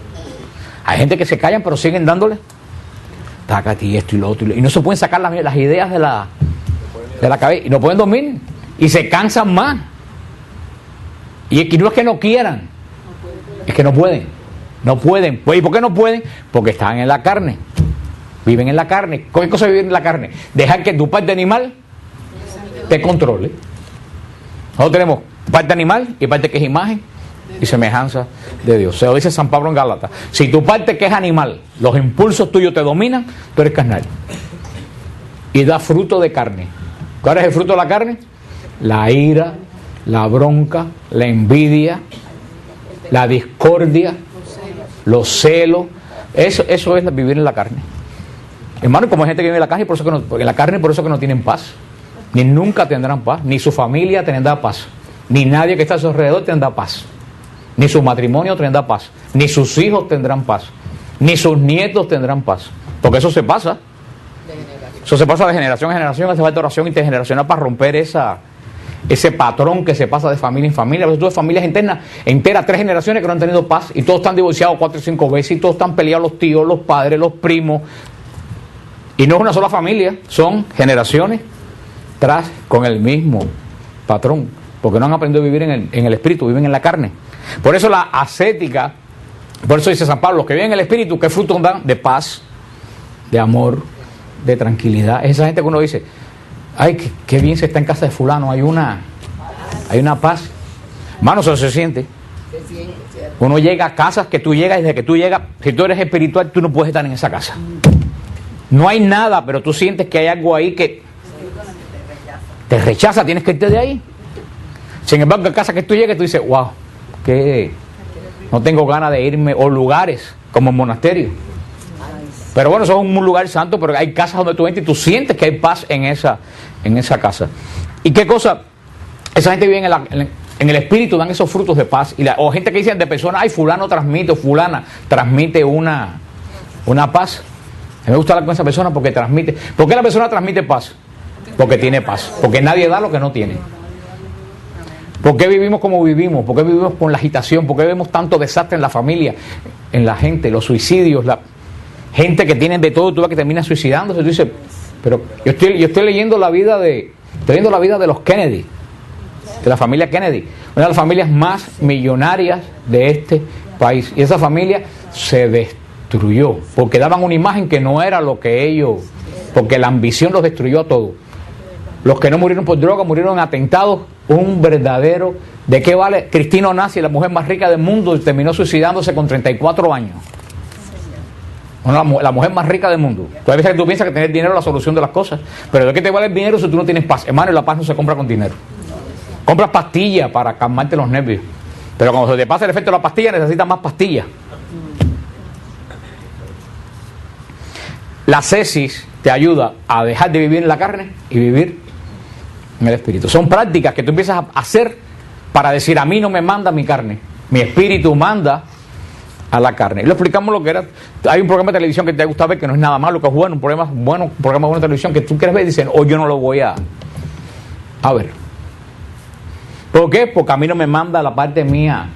Hay gente que se callan pero siguen dándole tácate y esto y lo otro. Y no se pueden sacar las ideas de la cabeza. Y no pueden dormir. Y se cansan más. Y no es que no quieran, es que no pueden. No pueden. Pues, ¿y por qué no pueden? Porque están en la carne. Viven en la carne. ¿Qué cosa es vivir en la carne? Dejar que tu parte animal te controle. Nosotros tenemos parte animal y parte que es imagen y semejanza de Dios. Se lo dice San Pablo en Gálatas. Si tu parte que es animal, los impulsos tuyos te dominan, tú eres carnal. Y da fruto de carne. ¿Cuál es el fruto de la carne? La ira, la bronca, la envidia, la discordia, los celos. Eso es vivir en la carne. Hermano, como hay gente que vive en la carne, por eso que no tienen paz. Ni nunca tendrán paz. Ni su familia tendrá paz. Ni nadie que está a su alrededor tendrá paz. Ni su matrimonio tendrá paz. Ni sus hijos tendrán paz. Ni sus nietos tendrán paz. Porque eso se pasa. Eso se pasa de generación en generación. Hace falta oración intergeneracional para romper esa ese patrón que se pasa de familia en familia. A veces tú ves familias enteras, 3 generaciones que no han tenido paz y todos están divorciados 4 o 5 veces y todos están peleados, los tíos, los padres, los primos. Y no es una sola familia, son generaciones tras con el mismo patrón, porque no han aprendido a vivir en el espíritu, viven en la carne. Por eso la ascética, por eso dice San Pablo, los que viven en el espíritu, ¿qué frutos dan? De paz, de amor, de tranquilidad. Es esa gente que uno dice, ay, qué bien se está en casa de fulano, hay una paz. Hermano, eso se siente. Uno llega a casas que tú llegas y desde que tú llegas, si tú eres espiritual, tú no puedes estar en esa casa. No hay nada, pero tú sientes que hay algo ahí que te rechaza, tienes que irte de ahí. Sin embargo, en casa que tú llegas, tú dices, wow, que no tengo ganas de irme, o lugares como el monasterio. Pero bueno, eso es un lugar santo, pero hay casas donde tú entras y tú sientes que hay paz en esa casa. ¿Y qué cosa? Esa gente vive en el espíritu, dan esos frutos de paz. O gente que dicen de personas, ay, fulano transmite, o fulana transmite una paz. A mí me gusta hablar con esa persona porque transmite. ¿Por qué la persona transmite paz? Porque tiene paz. Porque nadie da lo que no tiene. ¿Por qué vivimos como vivimos? ¿Por qué vivimos con la agitación? ¿Por qué vemos tanto desastre en la familia, en la gente, los suicidios, la gente que tienen de todo, tú ves que termina suicidándose? Tú dices, pero yo estoy leyendo la vida de los Kennedy, de la familia Kennedy, una de las familias más millonarias de este país. Y esa familia se destruyó porque daban una imagen que no era lo que ellos, porque la ambición los destruyó a todos. Los que no murieron por droga murieron en atentados. Un verdadero, ¿de qué vale? Cristina Onassis, la mujer más rica del mundo, terminó suicidándose con 34 años. La mujer más rica del mundo. Tú a veces tú piensas que tener dinero es la solución de las cosas, pero ¿de qué te vale el dinero si tú no tienes paz? Hermano, la paz no se compra con dinero. Compras pastillas para calmarte los nervios, pero cuando se te pasa el efecto de la pastilla necesitas más pastillas. La ascesis te ayuda a dejar de vivir en la carne y vivir en el espíritu. Son prácticas que tú empiezas a hacer para decir, a mí no me manda mi carne, mi espíritu manda a la carne. Y lo explicamos lo que era. Hay un programa de televisión que te gusta ver, que no es nada malo, que es bueno, un programa bueno de televisión que tú quieres ver y dicen, yo no lo voy a ver. ¿Por qué? Porque a mí no me manda la parte mía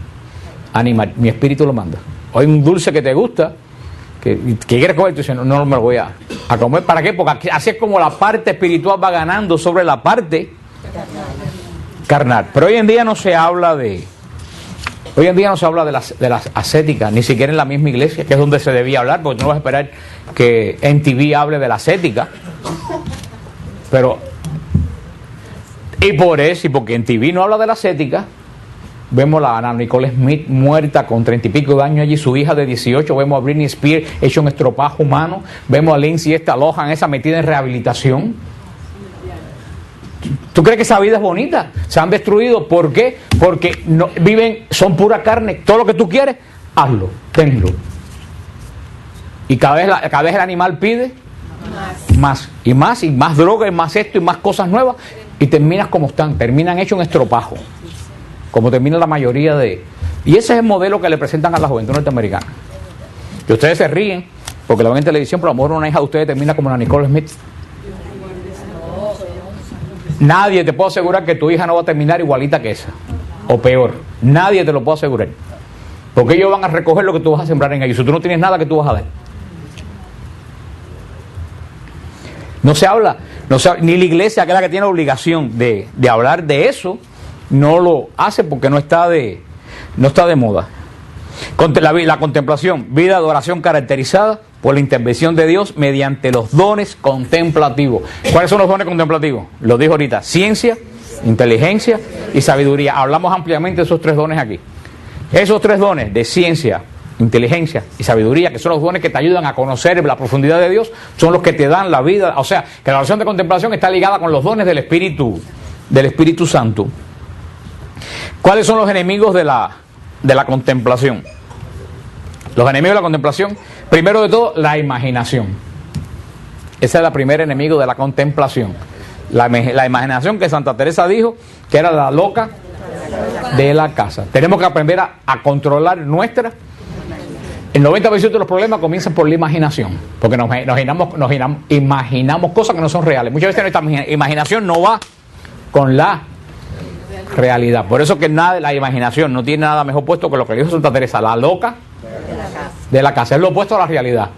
animal, mi espíritu lo manda. O hay un dulce que te gusta, que quieres comer, tú dices, no me lo voy a comer. ¿Para qué? Porque así es como la parte espiritual va ganando sobre la parte carnal. Pero hoy en día no se habla de las ascéticas, ni siquiera en la misma iglesia, que es donde se debía hablar, porque tú no vas a esperar que en TV hable de la ascética. Y porque en TV no habla de la ascética, vemos a Ana Nicole Smith muerta con 30 y pico de años allí, su hija de 18, vemos a Britney Spears hecho un estropajo humano, vemos a Lindsay Lohan esa metida en rehabilitación. ¿Tú crees que esa vida es bonita? Se han destruido. ¿Por qué? Porque son pura carne. Todo lo que tú quieres, hazlo, tenlo. Y cada vez el animal pide más y más droga y más esto y más cosas nuevas, y terminas como están, terminan hecho un estropajo, como termina la mayoría de... Y ese es el modelo que le presentan a la juventud norteamericana. Que ustedes se ríen porque lo ven en televisión, pero a lo mejor una hija de ustedes termina como la Nicole Smith. Nadie te puede asegurar que tu hija no va a terminar igualita que esa, o peor. Nadie te lo puede asegurar, porque ellos van a recoger lo que tú vas a sembrar en ellos. Si tú no tienes nada, que tú vas a dar. No se habla, ni la iglesia, que es la que tiene la obligación de hablar de eso, no lo hace porque no está de moda. La contemplación, vida de oración caracterizada por la intervención de Dios mediante los dones contemplativos. ¿Cuáles son los dones contemplativos? Lo dijo ahorita: ciencia, inteligencia y sabiduría. Hablamos ampliamente de esos 3 dones aquí. Esos 3 dones de ciencia, inteligencia y sabiduría, que son los dones que te ayudan a conocer la profundidad de Dios, son los que te dan la vida. O sea, que la oración de contemplación está ligada con los dones del Espíritu Santo. ¿Cuáles son los enemigos de la contemplación? Los enemigos de la contemplación, primero de todo, la imaginación. Ese es el primer enemigo de la contemplación. La imaginación, que Santa Teresa dijo que era la loca de la casa. Tenemos que aprender a controlar nuestra. El 90% de los problemas comienzan por la imaginación, porque nos imaginamos cosas que no son reales. Muchas veces nuestra imaginación no va con la realidad. Por eso que nada, la imaginación no tiene nada mejor puesto que lo que le dijo Santa Teresa, la loca de la casa. Es lo opuesto a la realidad.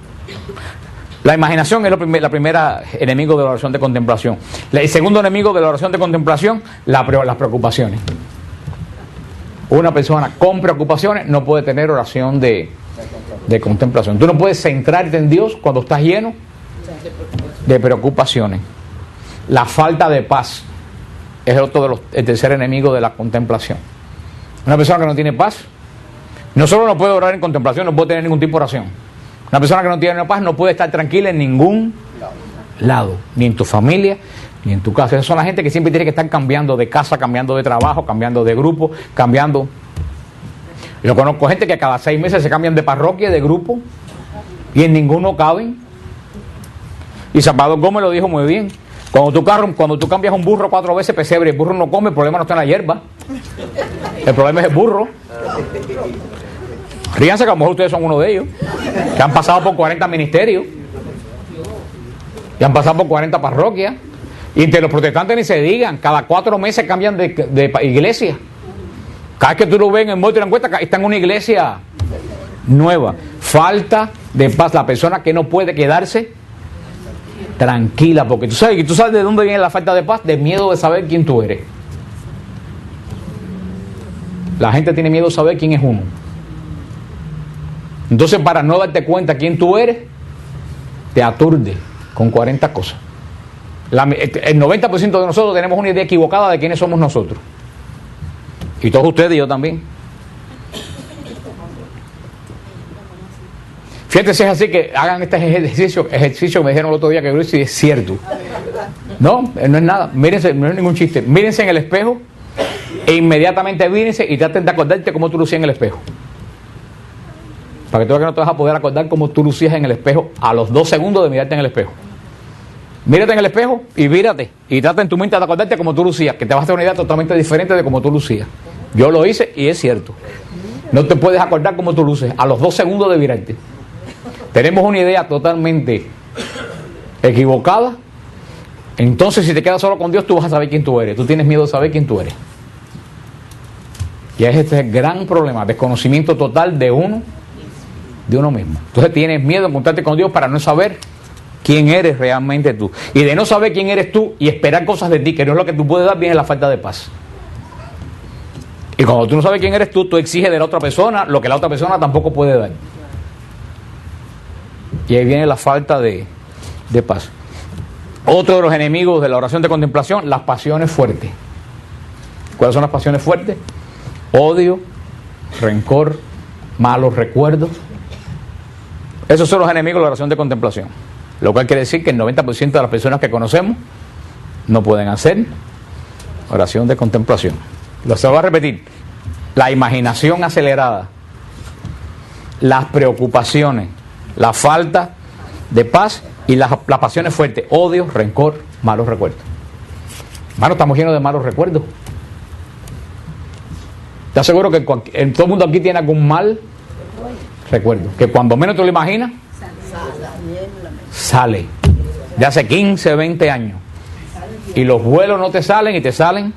La imaginación es la primera enemigo de la oración de contemplación. El segundo enemigo de la oración de contemplación, las preocupaciones. Una persona con preocupaciones no puede tener oración de contemplación. Tú no puedes centrarte en Dios cuando estás lleno de preocupaciones. La falta de paz es el tercer enemigo de la contemplación. Una persona que no tiene paz no solo no puede orar en contemplación, no puede tener ningún tipo de oración. Una persona que no tiene paz no puede estar tranquila en ningún lado, ni en tu familia, ni en tu casa. Esas son la gente que siempre tiene que estar cambiando de casa, cambiando de trabajo, cambiando de grupo, cambiando. Yo conozco gente que cada 6 meses se cambian de parroquia, de grupo, y en ninguno caben. Y Salvador Gómez lo dijo muy bien. Cuando tú cambias un burro 4 veces pesebre, el burro no come, el problema no está en la hierba. El problema es el burro. Ríanse que a lo mejor ustedes son uno de ellos, que han pasado por 40 ministerios, que han pasado por 40 parroquias, y entre los protestantes ni se digan, cada 4 meses cambian de iglesia. Cada vez que tú lo ves en el muerto y la encuesta, está en una iglesia nueva. Falta de paz, la persona que no puede quedarse tranquila, porque tú sabes de dónde viene la falta de paz, de miedo de saber quién tú eres. La gente tiene miedo de saber quién es uno. Entonces, para no darte cuenta quién tú eres, te aturde con 40 cosas. El 90% de nosotros tenemos una idea equivocada de quiénes somos nosotros. Y todos ustedes y yo también. Fíjate si es así, que hagan este ejercicio que me dijeron el otro día que yo hice, y es cierto. No es nada. Mírense, no es ningún chiste. Mírense en el espejo e inmediatamente mírense y traten de acordarte cómo tú lucías en el espejo. Para que tú veas que no te vas a poder acordar cómo tú lucías en el espejo a los 2 segundos de mirarte en el espejo. Mírate en el espejo y mírate. Y trata en tu mente de acordarte cómo tú lucías, que te vas a hacer una idea totalmente diferente de cómo tú lucías. Yo lo hice y es cierto. No te puedes acordar cómo tú luces a los 2 segundos de mirarte. Tenemos una idea totalmente equivocada. Entonces, si te quedas solo con Dios, tú vas a saber quién tú eres. Tú tienes miedo de saber quién tú eres. Y este es el gran problema, desconocimiento total de uno mismo. Entonces tienes miedo de encontrarte con Dios para no saber quién eres realmente tú. Y de no saber quién eres tú y esperar cosas de ti que no es lo que tú puedes dar, viene la falta de paz. Y cuando tú no sabes quién eres tú exiges de la otra persona lo que la otra persona tampoco puede dar. Y ahí viene la falta de paz. Otro de los enemigos de la oración de contemplación, las pasiones fuertes. ¿Cuáles son las pasiones fuertes? Odio, rencor, malos recuerdos. Esos son los enemigos de la oración de contemplación. Lo cual quiere decir que el 90% de las personas que conocemos no pueden hacer oración de contemplación. Se lo voy a repetir. La imaginación acelerada, las preocupaciones, la falta de paz y las pasiones fuertes, odio, rencor, malos recuerdos. Hermano, estamos llenos de malos recuerdos. Te aseguro que todo el mundo aquí tiene algún mal recuerdo, que cuando menos te lo imaginas, sale. De hace 15, 20 años. Y los vuelos no te salen y te salen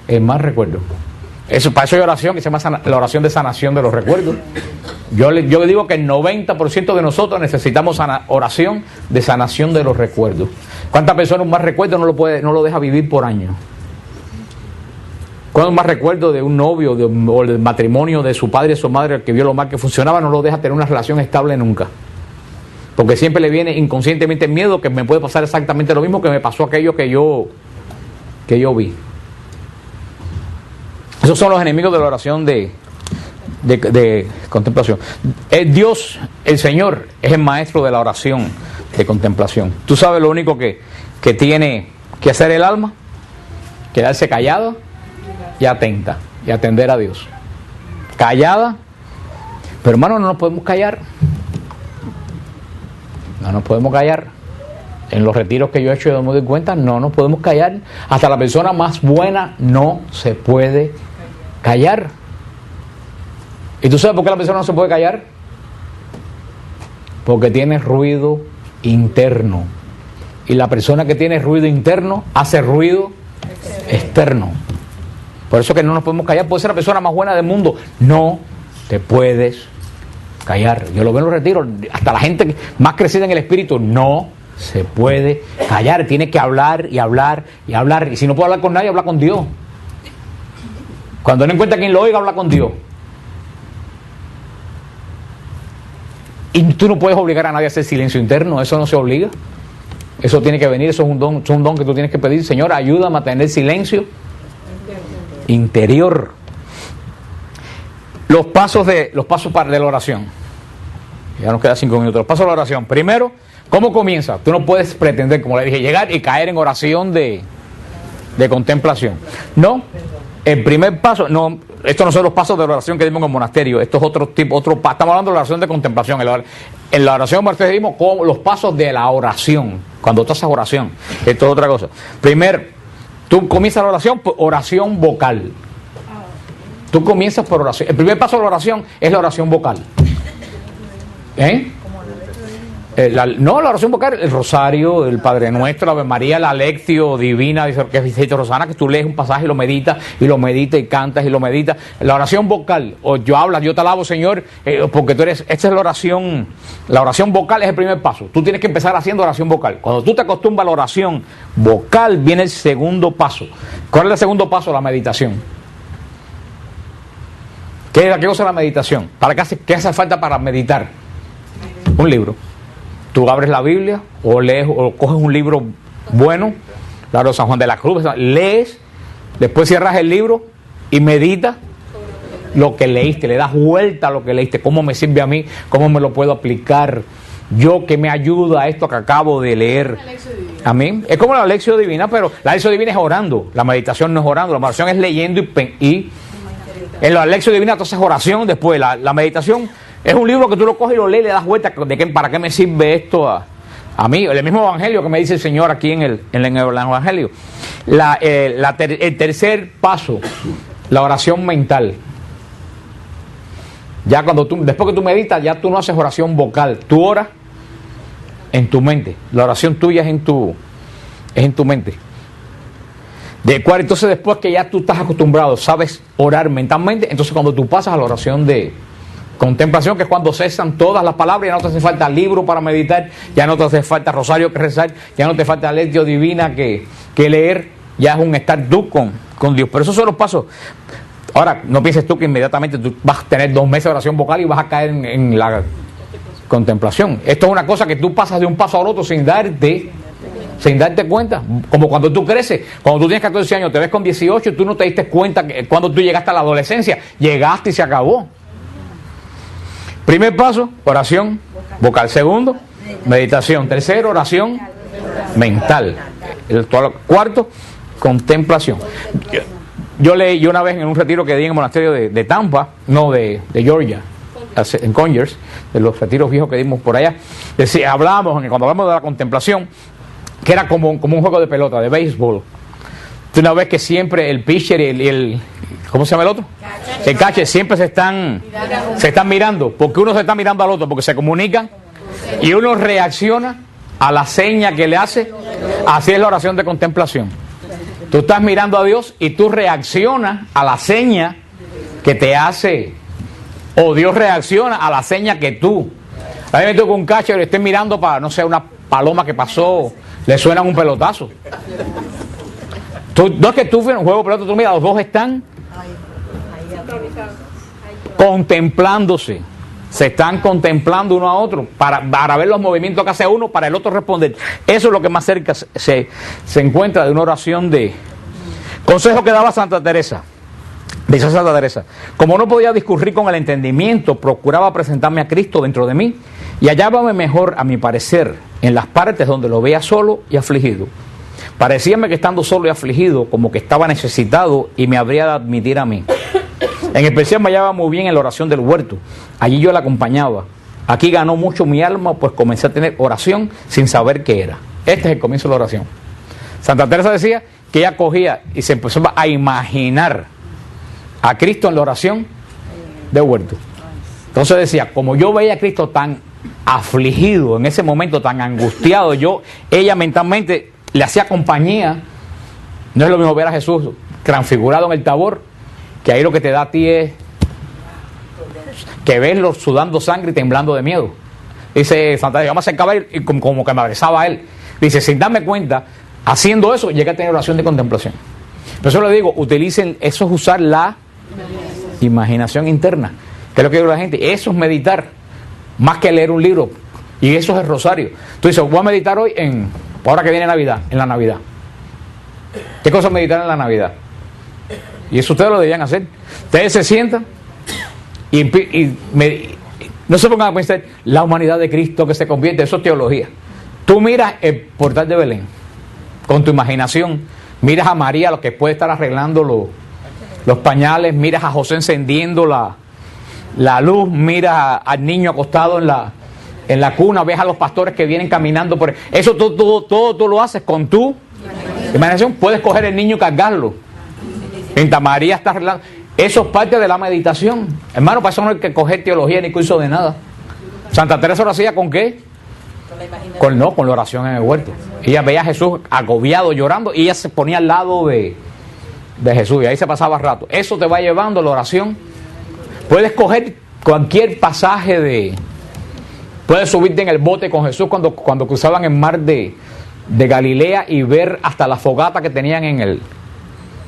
el mal recuerdo. Para eso hay oración que se llama la oración de sanación de los recuerdos. Yo le digo que el 90% de nosotros necesitamos oración de sanación de los recuerdos. ¿Cuántas personas un mal recuerdo no lo deja vivir por años? ¿Cuántos más recuerdos de un novio o del matrimonio de su padre y su madre que vio lo mal que funcionaba no lo deja tener una relación estable nunca? Porque siempre le viene inconscientemente el miedo que me puede pasar exactamente lo mismo que me pasó aquello que yo vi. Esos son los enemigos de la oración de contemplación. Dios, el Señor, es el maestro de la oración de contemplación. ¿Tú sabes lo único que tiene que hacer el alma? Quedarse callada y atenta y atender a Dios. Callada, pero hermano, no nos podemos callar. No nos podemos callar. En los retiros que yo he hecho yo me doy cuenta, no nos podemos callar. Hasta la persona más buena no se puede callar. ¿Y tú sabes por qué la persona no se puede callar? Porque tiene ruido interno. Y la persona que tiene ruido interno hace ruido externo. Por eso que no nos podemos callar. Puedes ser la persona más buena del mundo. No te puedes callar. Yo lo veo en los retiros. Hasta la gente más crecida en el espíritu no se puede callar. Tiene que hablar y hablar y hablar. Y si no puede hablar con nadie, habla con Dios. Cuando no encuentra quien lo oiga, habla con Dios. Y tú no puedes obligar a nadie a hacer silencio interno. Eso no se obliga. Eso tiene que venir. Eso es un don que tú tienes que pedir. Señor, ayúdame a tener silencio interior. Los pasos de la oración. Ya nos quedan 5 minutos. Los pasos de la oración. Primero, ¿cómo comienza? Tú no puedes pretender, como le dije, llegar y caer en oración de contemplación. No. El primer paso, no, estos no son los pasos de la oración que dimos en el monasterio. Esto es otro tipo, estamos hablando de la oración de contemplación. En la oración del monasterio dimos los pasos de la oración. Cuando tú haces oración, esto es otra cosa. Primero, tú comienzas la oración por oración vocal. Tú comienzas por oración. El primer paso de la oración es la oración vocal. La oración vocal, el rosario, el Padre Nuestro, la Ave María, la Lectio Divina, que es Vicente Rosana, que tú lees un pasaje y lo meditas y cantas y lo meditas. La oración vocal, o yo te alabo, Señor, porque tú eres, esta es la oración vocal es el primer paso. Tú tienes que empezar haciendo oración vocal. Cuando tú te acostumbras a la oración vocal, viene el segundo paso. ¿Cuál es el segundo paso? La meditación. ¿Qué cosa es la meditación? ¿Qué hace falta para meditar? Un libro. Tú abres la Biblia o lees o coges un libro bueno, claro, San Juan de la Cruz, lees, después cierras el libro y meditas lo que leíste, le das vuelta a lo que leíste, cómo me sirve a mí, cómo me lo puedo aplicar, yo que me ayuda a esto que acabo de leer. A mí es como la lección divina, pero la lección divina es orando, la meditación no es orando, la meditación es leyendo y en la lección divina tú haces oración, después la meditación es un libro que tú lo coges y lo lees y le das vuelta para qué me sirve esto a mí. El mismo evangelio que me dice el Señor aquí en el evangelio. El tercer paso, la oración mental. Ya después que tú meditas, ya tú no haces oración vocal, tú oras en tu mente. La oración tuya es en tu mente. Entonces después que ya tú estás acostumbrado, sabes orar mentalmente, entonces cuando tú pasas a la oración de contemplación, que es cuando cesan todas las palabras, ya no te hace falta libro para meditar, ya no te hace falta rosario que rezar, ya no te falta lectio divina que leer, ya es un estar tú con Dios. Pero esos son los pasos. Ahora, no pienses tú que inmediatamente tú vas a tener 2 meses de oración vocal y vas a caer en la contemplación. Esto es una cosa que tú pasas de un paso al otro sin darte cuenta. Como cuando tú creces, cuando tú tienes 14 años, te ves con 18 y tú no te diste cuenta que cuando tú llegaste a la adolescencia, llegaste y se acabó. Primer paso, oración vocal. Segundo, meditación. Tercero, oración mental. Cuarto, contemplación. Yo leí una vez en un retiro que di en el monasterio de Tampa, de Georgia, en Conyers, de los retiros viejos que dimos por allá. Cuando hablamos de la contemplación, que era como un juego de pelota, de béisbol. Una vez que siempre el pitcher y el ¿cómo se llama el otro? El catcher siempre se están mirando, porque uno se está mirando al otro, porque se comunican y uno reacciona a la seña que le hace. Así es la oración de contemplación. Tú estás mirando a Dios y tú reaccionas a la seña que te hace, o Dios reacciona a la seña que tú. A mí me toca un catcher y esté mirando para, no sé, una paloma que pasó, le suenan un pelotazo. No es que tú en un juego de pelota, tú mira, los dos están contemplándose, se están contemplando uno a otro para ver los movimientos que hace uno, para el otro responder. Eso es lo que más cerca se encuentra de una oración de consejo que daba Santa Teresa. Dice Santa Teresa: como no podía discurrir con el entendimiento, procuraba presentarme a Cristo dentro de mí y hallábame mejor, a mi parecer, en las partes donde lo veía solo y afligido. Parecíame que estando solo y afligido, como que estaba necesitado y me habría de admitir a mí. En especial me hallaba muy bien en la oración del huerto. Allí yo la acompañaba. Aquí ganó mucho mi alma, pues comencé a tener oración sin saber qué era. Este es el comienzo de la oración. Santa Teresa decía que ella cogía y se empezó a imaginar a Cristo en la oración del huerto. Entonces decía, como yo veía a Cristo tan afligido en ese momento, tan angustiado, ella mentalmente le hacía compañía. No es lo mismo ver a Jesús transfigurado en el Tabor, que ahí lo que te da a ti es que verlo sudando sangre y temblando de miedo. Dice Santa Teresa, yo me acercaba a él y como que me abrazaba a él. Dice, sin darme cuenta, haciendo eso, llegué a tener oración de contemplación. Por eso le digo, utilicen, eso es usar la imaginación interna. Que es lo que digo a la gente, eso es meditar, más que leer un libro. Y eso es el rosario. Tú dices, voy a meditar hoy ahora que viene Navidad, en la Navidad. ¿Qué cosa es meditar en la Navidad? Y eso ustedes lo deberían hacer. Ustedes se sientan no se pongan a pensar la humanidad de Cristo que se convierte, eso es teología. Tú miras el portal de Belén con tu imaginación, miras a María, lo que puede estar arreglando los pañales, miras a José encendiendo la luz, miras al niño acostado en la cuna, ves a los pastores que vienen caminando por eso, todo tú lo haces con tu imaginación. Puedes coger el niño y cargarlo mientras María está arreglando. Eso es parte de la meditación, hermano. Para eso no hay que coger teología ni curso de nada. Santa Teresa lo hacía ¿con qué? Con la oración en el huerto. Ella veía a Jesús agobiado, llorando, y ella se ponía al lado de Jesús, y ahí se pasaba rato. Eso te va llevando la oración. Puedes coger cualquier pasaje puedes subirte en el bote con Jesús cuando cruzaban el mar de Galilea y ver hasta la fogata que tenían en el...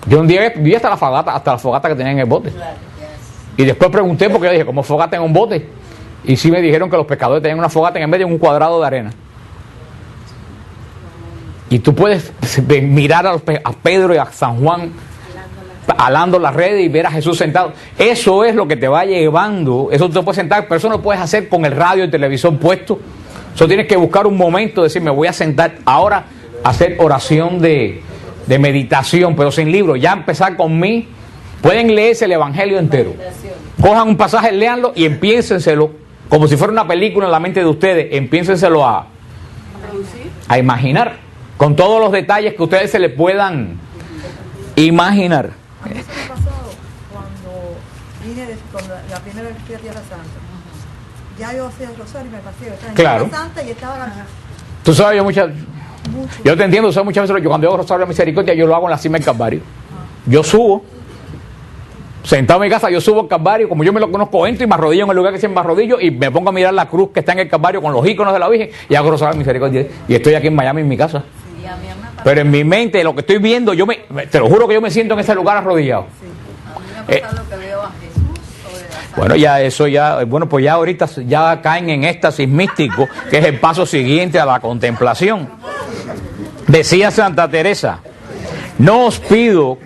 Yo un día vi hasta la fogata que tenían en el bote. Y después pregunté, porque yo dije, ¿cómo fogata en un bote? Y sí me dijeron que los pescadores tenían una fogata en medio de un cuadrado de arena. Y tú puedes mirar a Pedro y a San Juan alando las redes y ver a Jesús sentado. Eso es lo que te va llevando. Eso tú te puedes sentar, pero eso no lo puedes hacer con el radio y el televisor puesto. Eso tienes que buscar un momento, decir, me voy a sentar ahora a hacer oración de meditación, pero sin libro. Ya empezar con mí. Pueden leerse el Evangelio entero. Cojan un pasaje, léanlo y empiénsenselo como si fuera una película en la mente de ustedes. Empiénsenselo a imaginar con todos los detalles que ustedes se le puedan imaginar. A mí eso me pasó cuando vine con la primera vez que fui a Tierra Santa. Ya yo hacía el rosario y me pasé. Estaba en Claro. Tierra Santa y estaba ganando. Tú sabes, yo te entiendo, muchas veces yo cuando hago rosario de misericordia, yo lo hago en la cima del Calvario. Yo subo, sentado en mi casa, yo subo al Calvario, como yo me lo conozco, entro y me arrodillo en el lugar que siempre me arrodillo y me pongo a mirar la cruz que está en el Calvario con los iconos de la Virgen y hago rosario de misericordia. Y estoy aquí en Miami, en mi casa. Sí, a mí me ha Pero en mi mente, lo que estoy viendo, te lo juro que yo me siento en ese lugar arrodillado. pasado que veo a Jesús sobre la sangre. Bueno, pues ya ahorita ya caen en éxtasis místico, que es el paso siguiente a la contemplación. Decía Santa Teresa, no os pido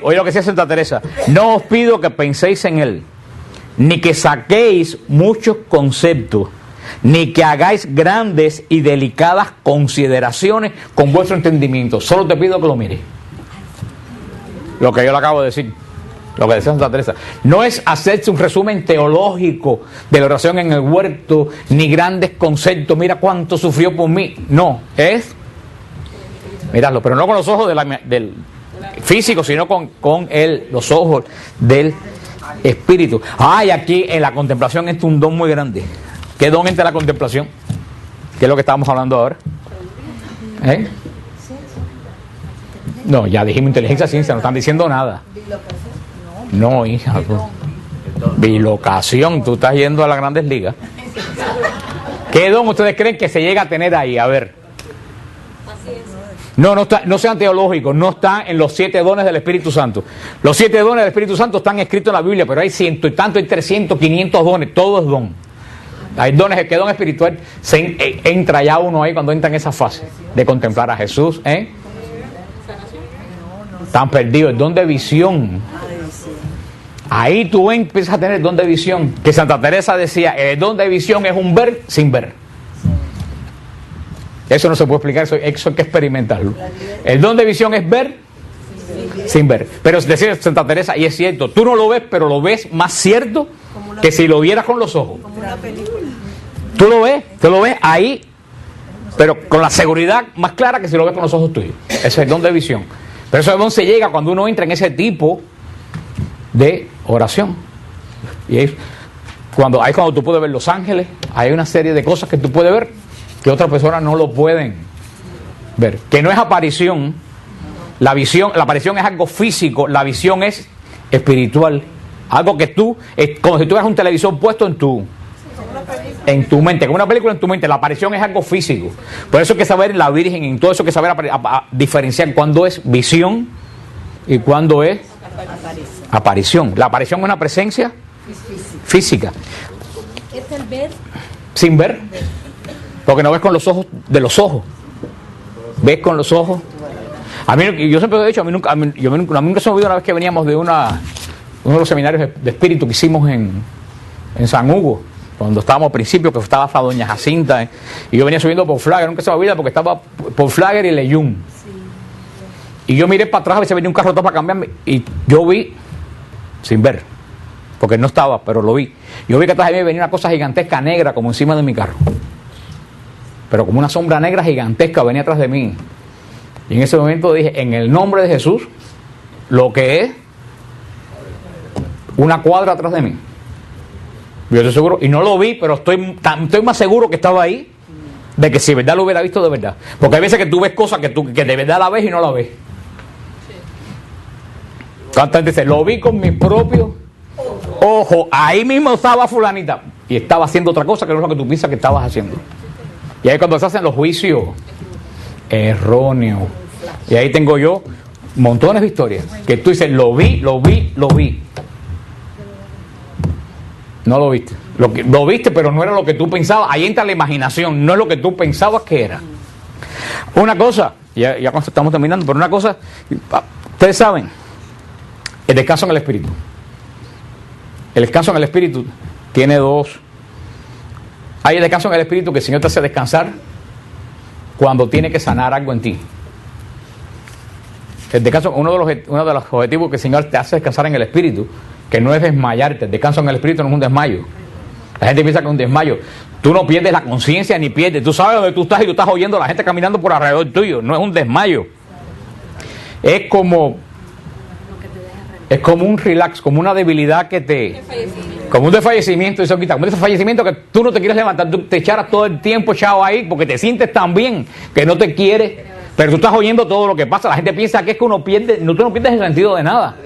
oye lo que decía Santa Teresa, no os pido que penséis en él, ni que saquéis muchos conceptos, ni que hagáis grandes y delicadas consideraciones con vuestro entendimiento. Solo te pido que lo mires. Lo que yo le acabo de decir, lo que decía Santa Teresa. No es hacerse un resumen teológico de la oración en el huerto, ni grandes conceptos, mira cuánto sufrió por mí. No, es mirarlo, pero no con los ojos del físico, sino con los ojos del espíritu. Ay, aquí en la contemplación es un don muy grande. ¿Qué don entre la contemplación? ¿Qué es lo que estábamos hablando ahora? No, ya dijimos inteligencia, ciencia, no están diciendo nada. No, hija. Bilocación, tú estás yendo a las grandes ligas. ¿Qué don ustedes creen que se llega a tener ahí? A ver. No sean teológicos, no están en los 7 dones del Espíritu Santo. Los 7 dones del Espíritu Santo están escritos en la Biblia, pero hay 100 y tanto, hay 300, 500 dones, todo es don. Hay dones, que don espiritual entra ya uno ahí cuando entra en esa fase de contemplar a Jesús. Están perdidos, el don de visión. Ahí tú empiezas a tener el don de visión, que Santa Teresa decía, el don de visión es un ver sin ver. Eso no se puede explicar, eso hay que experimentarlo. El don de visión es ver sin ver. Pero decía Santa Teresa, y es cierto, tú no lo ves, pero lo ves más cierto que si lo vieras con los ojos. Como una película. Tú lo ves ahí, pero con la seguridad más clara que si lo ves con los ojos tuyos. Ese es el don de visión. Pero ese don se llega cuando uno entra en ese tipo de oración. Y ahí cuando tú puedes ver los ángeles, hay una serie de cosas que tú puedes ver que otras personas no lo pueden ver. Que no es aparición, La visión, la aparición es algo físico, la visión es espiritual. Algo que tú, es como si tú tuvieras un televisor puesto en tu mente, como una película en tu mente. La aparición es algo físico. Por eso hay que saber la Virgen, en todo eso hay que saber diferenciar cuándo es visión y cuándo es aparición. La aparición es una presencia física. ¿Es el ver? Sin ver. Porque no ves con los ojos de los ojos. Ves con los ojos. A mí, yo siempre lo he dicho, a mí nunca se me olvidó una vez que veníamos de uno de los seminarios de espíritu que hicimos en San Hugo, cuando estábamos al principio, que estaba hasta Doña Jacinta, y yo venía subiendo por Flagger, nunca se me olvida porque estaba por Flagger y Leyún. Y yo miré para atrás a ver si venía un carro para cambiarme, y yo vi, sin ver, porque no estaba, pero lo vi. Yo vi que atrás de mí venía una cosa gigantesca negra como encima de mi carro. Pero como una sombra negra gigantesca venía atrás de mí. Y en ese momento dije, en el nombre de Jesús, lo que es una cuadra atrás de mí. Yo estoy seguro, y no lo vi, pero estoy más seguro que estaba ahí, de que si de verdad lo hubiera visto de verdad. Porque hay veces que tú ves cosas que de verdad la ves y no la ves. ¿Cuánta gente dice, lo vi con mis propios ojos, ahí mismo estaba fulanita, y estaba haciendo otra cosa que no es lo que tú piensas que estabas haciendo? Y ahí cuando se hacen los juicios erróneos, y ahí tengo yo montones de historias, que tú dices, lo vi. No lo viste. Lo viste, pero no era lo que tú pensabas. Ahí entra la imaginación, no es lo que tú pensabas que era. Una cosa, ya estamos terminando, pero una cosa, ustedes saben, el descanso en el espíritu. El descanso en el espíritu tiene dos. Hay el descanso en el espíritu que el Señor te hace descansar cuando tiene que sanar algo en ti. El descanso, uno de los objetivos que el Señor te hace descansar en el espíritu, que no es desmayarte. El descanso en el espíritu no es un desmayo. La gente piensa que es un desmayo. Tú no pierdes la conciencia ni pierdes. Tú sabes dónde tú estás y tú estás oyendo a la gente caminando por alrededor tuyo. No es un desmayo. Es como un relax, como una debilidad que te... Como un desfallecimiento, eso quita. Como un desfallecimiento que tú no te quieres levantar. Tú te echaras todo el tiempo echado ahí porque te sientes tan bien que no te quieres. Pero tú estás oyendo todo lo que pasa. La gente piensa que es que uno pierde... tú no pierdes el sentido de nada.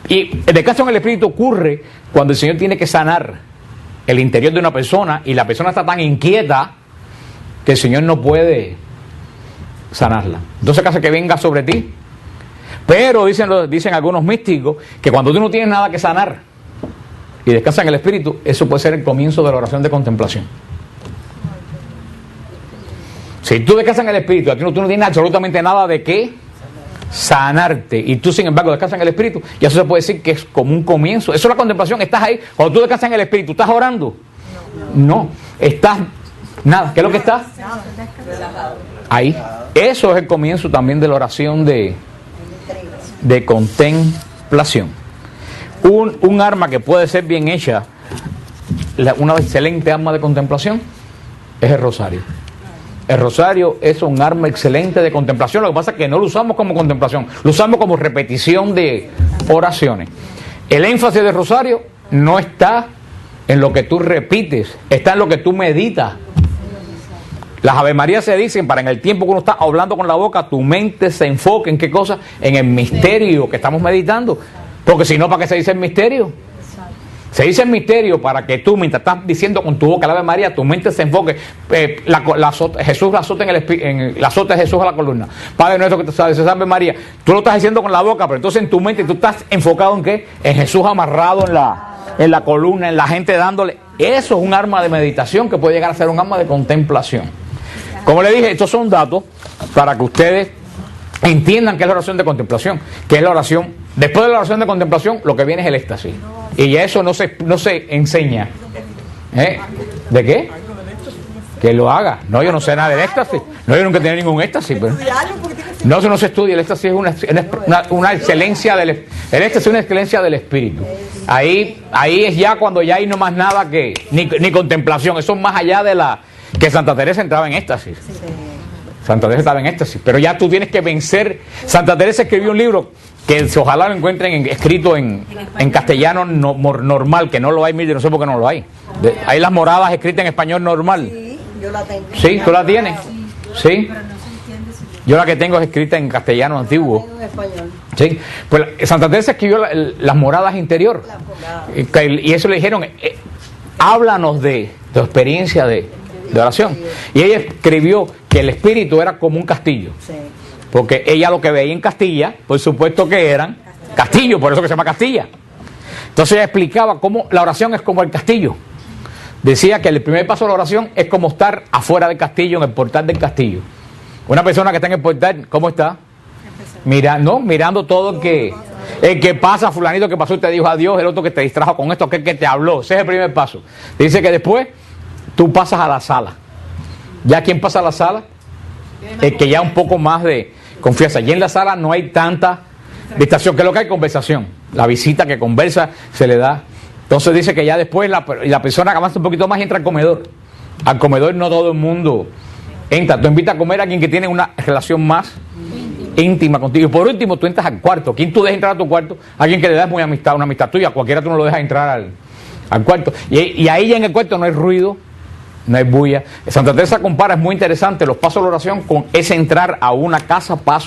Y el descanso en el espíritu ocurre cuando el Señor tiene que sanar el interior de una persona y la persona está tan inquieta que el Señor no puede sanarla. Entonces, ¿qué hace que venga sobre ti? Pero dicen algunos místicos que cuando tú no tienes nada que sanar y descansas en el espíritu, eso puede ser el comienzo de la oración de contemplación. Si tú descansas en el espíritu, aquí tú no tienes absolutamente nada de qué sanarte, y tú sin embargo descansas en el espíritu, y eso se puede decir que es como un comienzo. Eso es la contemplación. Estás ahí, cuando tú descansas en el espíritu, ¿estás orando? No, estás nada. ¿Qué es lo que estás? Ahí. Eso es el comienzo también de la oración de contemplación. Un arma que puede ser bien hecha, una excelente arma de contemplación, es el rosario. El rosario es un arma excelente de contemplación. Lo que pasa es que no lo usamos como contemplación, lo usamos como repetición de oraciones. El énfasis del rosario no está en lo que tú repites, está en lo que tú meditas. Las Ave Marías se dicen para en el tiempo que uno está hablando con la boca, tu mente se enfoque en qué cosa, en el misterio que estamos meditando. Porque si no, ¿para qué se dice el misterio? Se dice el misterio para que tú, mientras estás diciendo con tu boca la Ave María, tu mente se enfoque. Jesús la azota la azota de Jesús a la columna. Padre nuestro que te sabes, Ave María. Tú lo estás diciendo con la boca, pero entonces en tu mente tú estás enfocado en ¿qué? En Jesús amarrado en la columna, en la gente dándole. Eso es un arma de meditación que puede llegar a ser un arma de contemplación. Como le dije, estos son datos para que ustedes entiendan qué es la oración de contemplación, que es la oración. Después de la oración de contemplación, lo que viene es el éxtasis. Y eso no se enseña. ¿De qué? Que lo haga. No, yo no sé nada del éxtasis. No, yo nunca he tenido ningún éxtasis. Pero... No, eso no se estudia. El éxtasis es una excelencia el éxtasis es una excelencia del espíritu. Ahí es ya cuando ya hay no más nada que ni contemplación. Eso es más allá de que Santa Teresa entraba en éxtasis. Santa Teresa estaba en éxtasis, pero ya tú tienes que vencer. Santa Teresa escribió un libro que ojalá lo encuentren escrito en castellano normal, que no lo hay, no sé por qué no lo hay. Hay las moradas escritas en español normal. Sí, yo la tengo. ¿Sí? ¿Tú la tienes? Sí. Pero no se entiende si Yo la que tengo es escrita en castellano antiguo. En español. ¿Sí? Pues Santa Teresa escribió las moradas interior. Y eso le dijeron, háblanos de tu experiencia de oración. Y ella escribió que el espíritu era como un castillo. Sí. Porque ella lo que veía en Castilla, por supuesto que eran castillos, por eso que se llama Castilla. Entonces ella explicaba cómo la oración es como el castillo. Decía que el primer paso de la oración es como estar afuera del castillo, en el portal del castillo. Una persona que está en el portal, ¿cómo está? Mirando todo el que pasa, fulanito que pasó y te dijo adiós, el otro que te distrajo con esto, aquel que te habló. Ese es el primer paso. Dice que después tú pasas a la sala. ¿Ya quién pasa a la sala? El que ya un poco más de confianza. Y en la sala no hay tanta distracción, que es lo que hay conversación. La visita que conversa se le da. Entonces dice que ya después la persona que avanza un poquito más entra al comedor. Al comedor no todo el mundo entra. Tú invitas a comer a quien que tiene una relación más íntima contigo. Y por último, tú entras al cuarto. ¿Quién tú dejas entrar a tu cuarto? Alguien que le das muy amistad, una amistad tuya. Cualquiera tú no lo dejas entrar al cuarto. Y ahí ya en el cuarto no hay ruido, no hay bulla. Santa Teresa compara, es muy interesante, los pasos de la oración con ese entrar a una casa, paso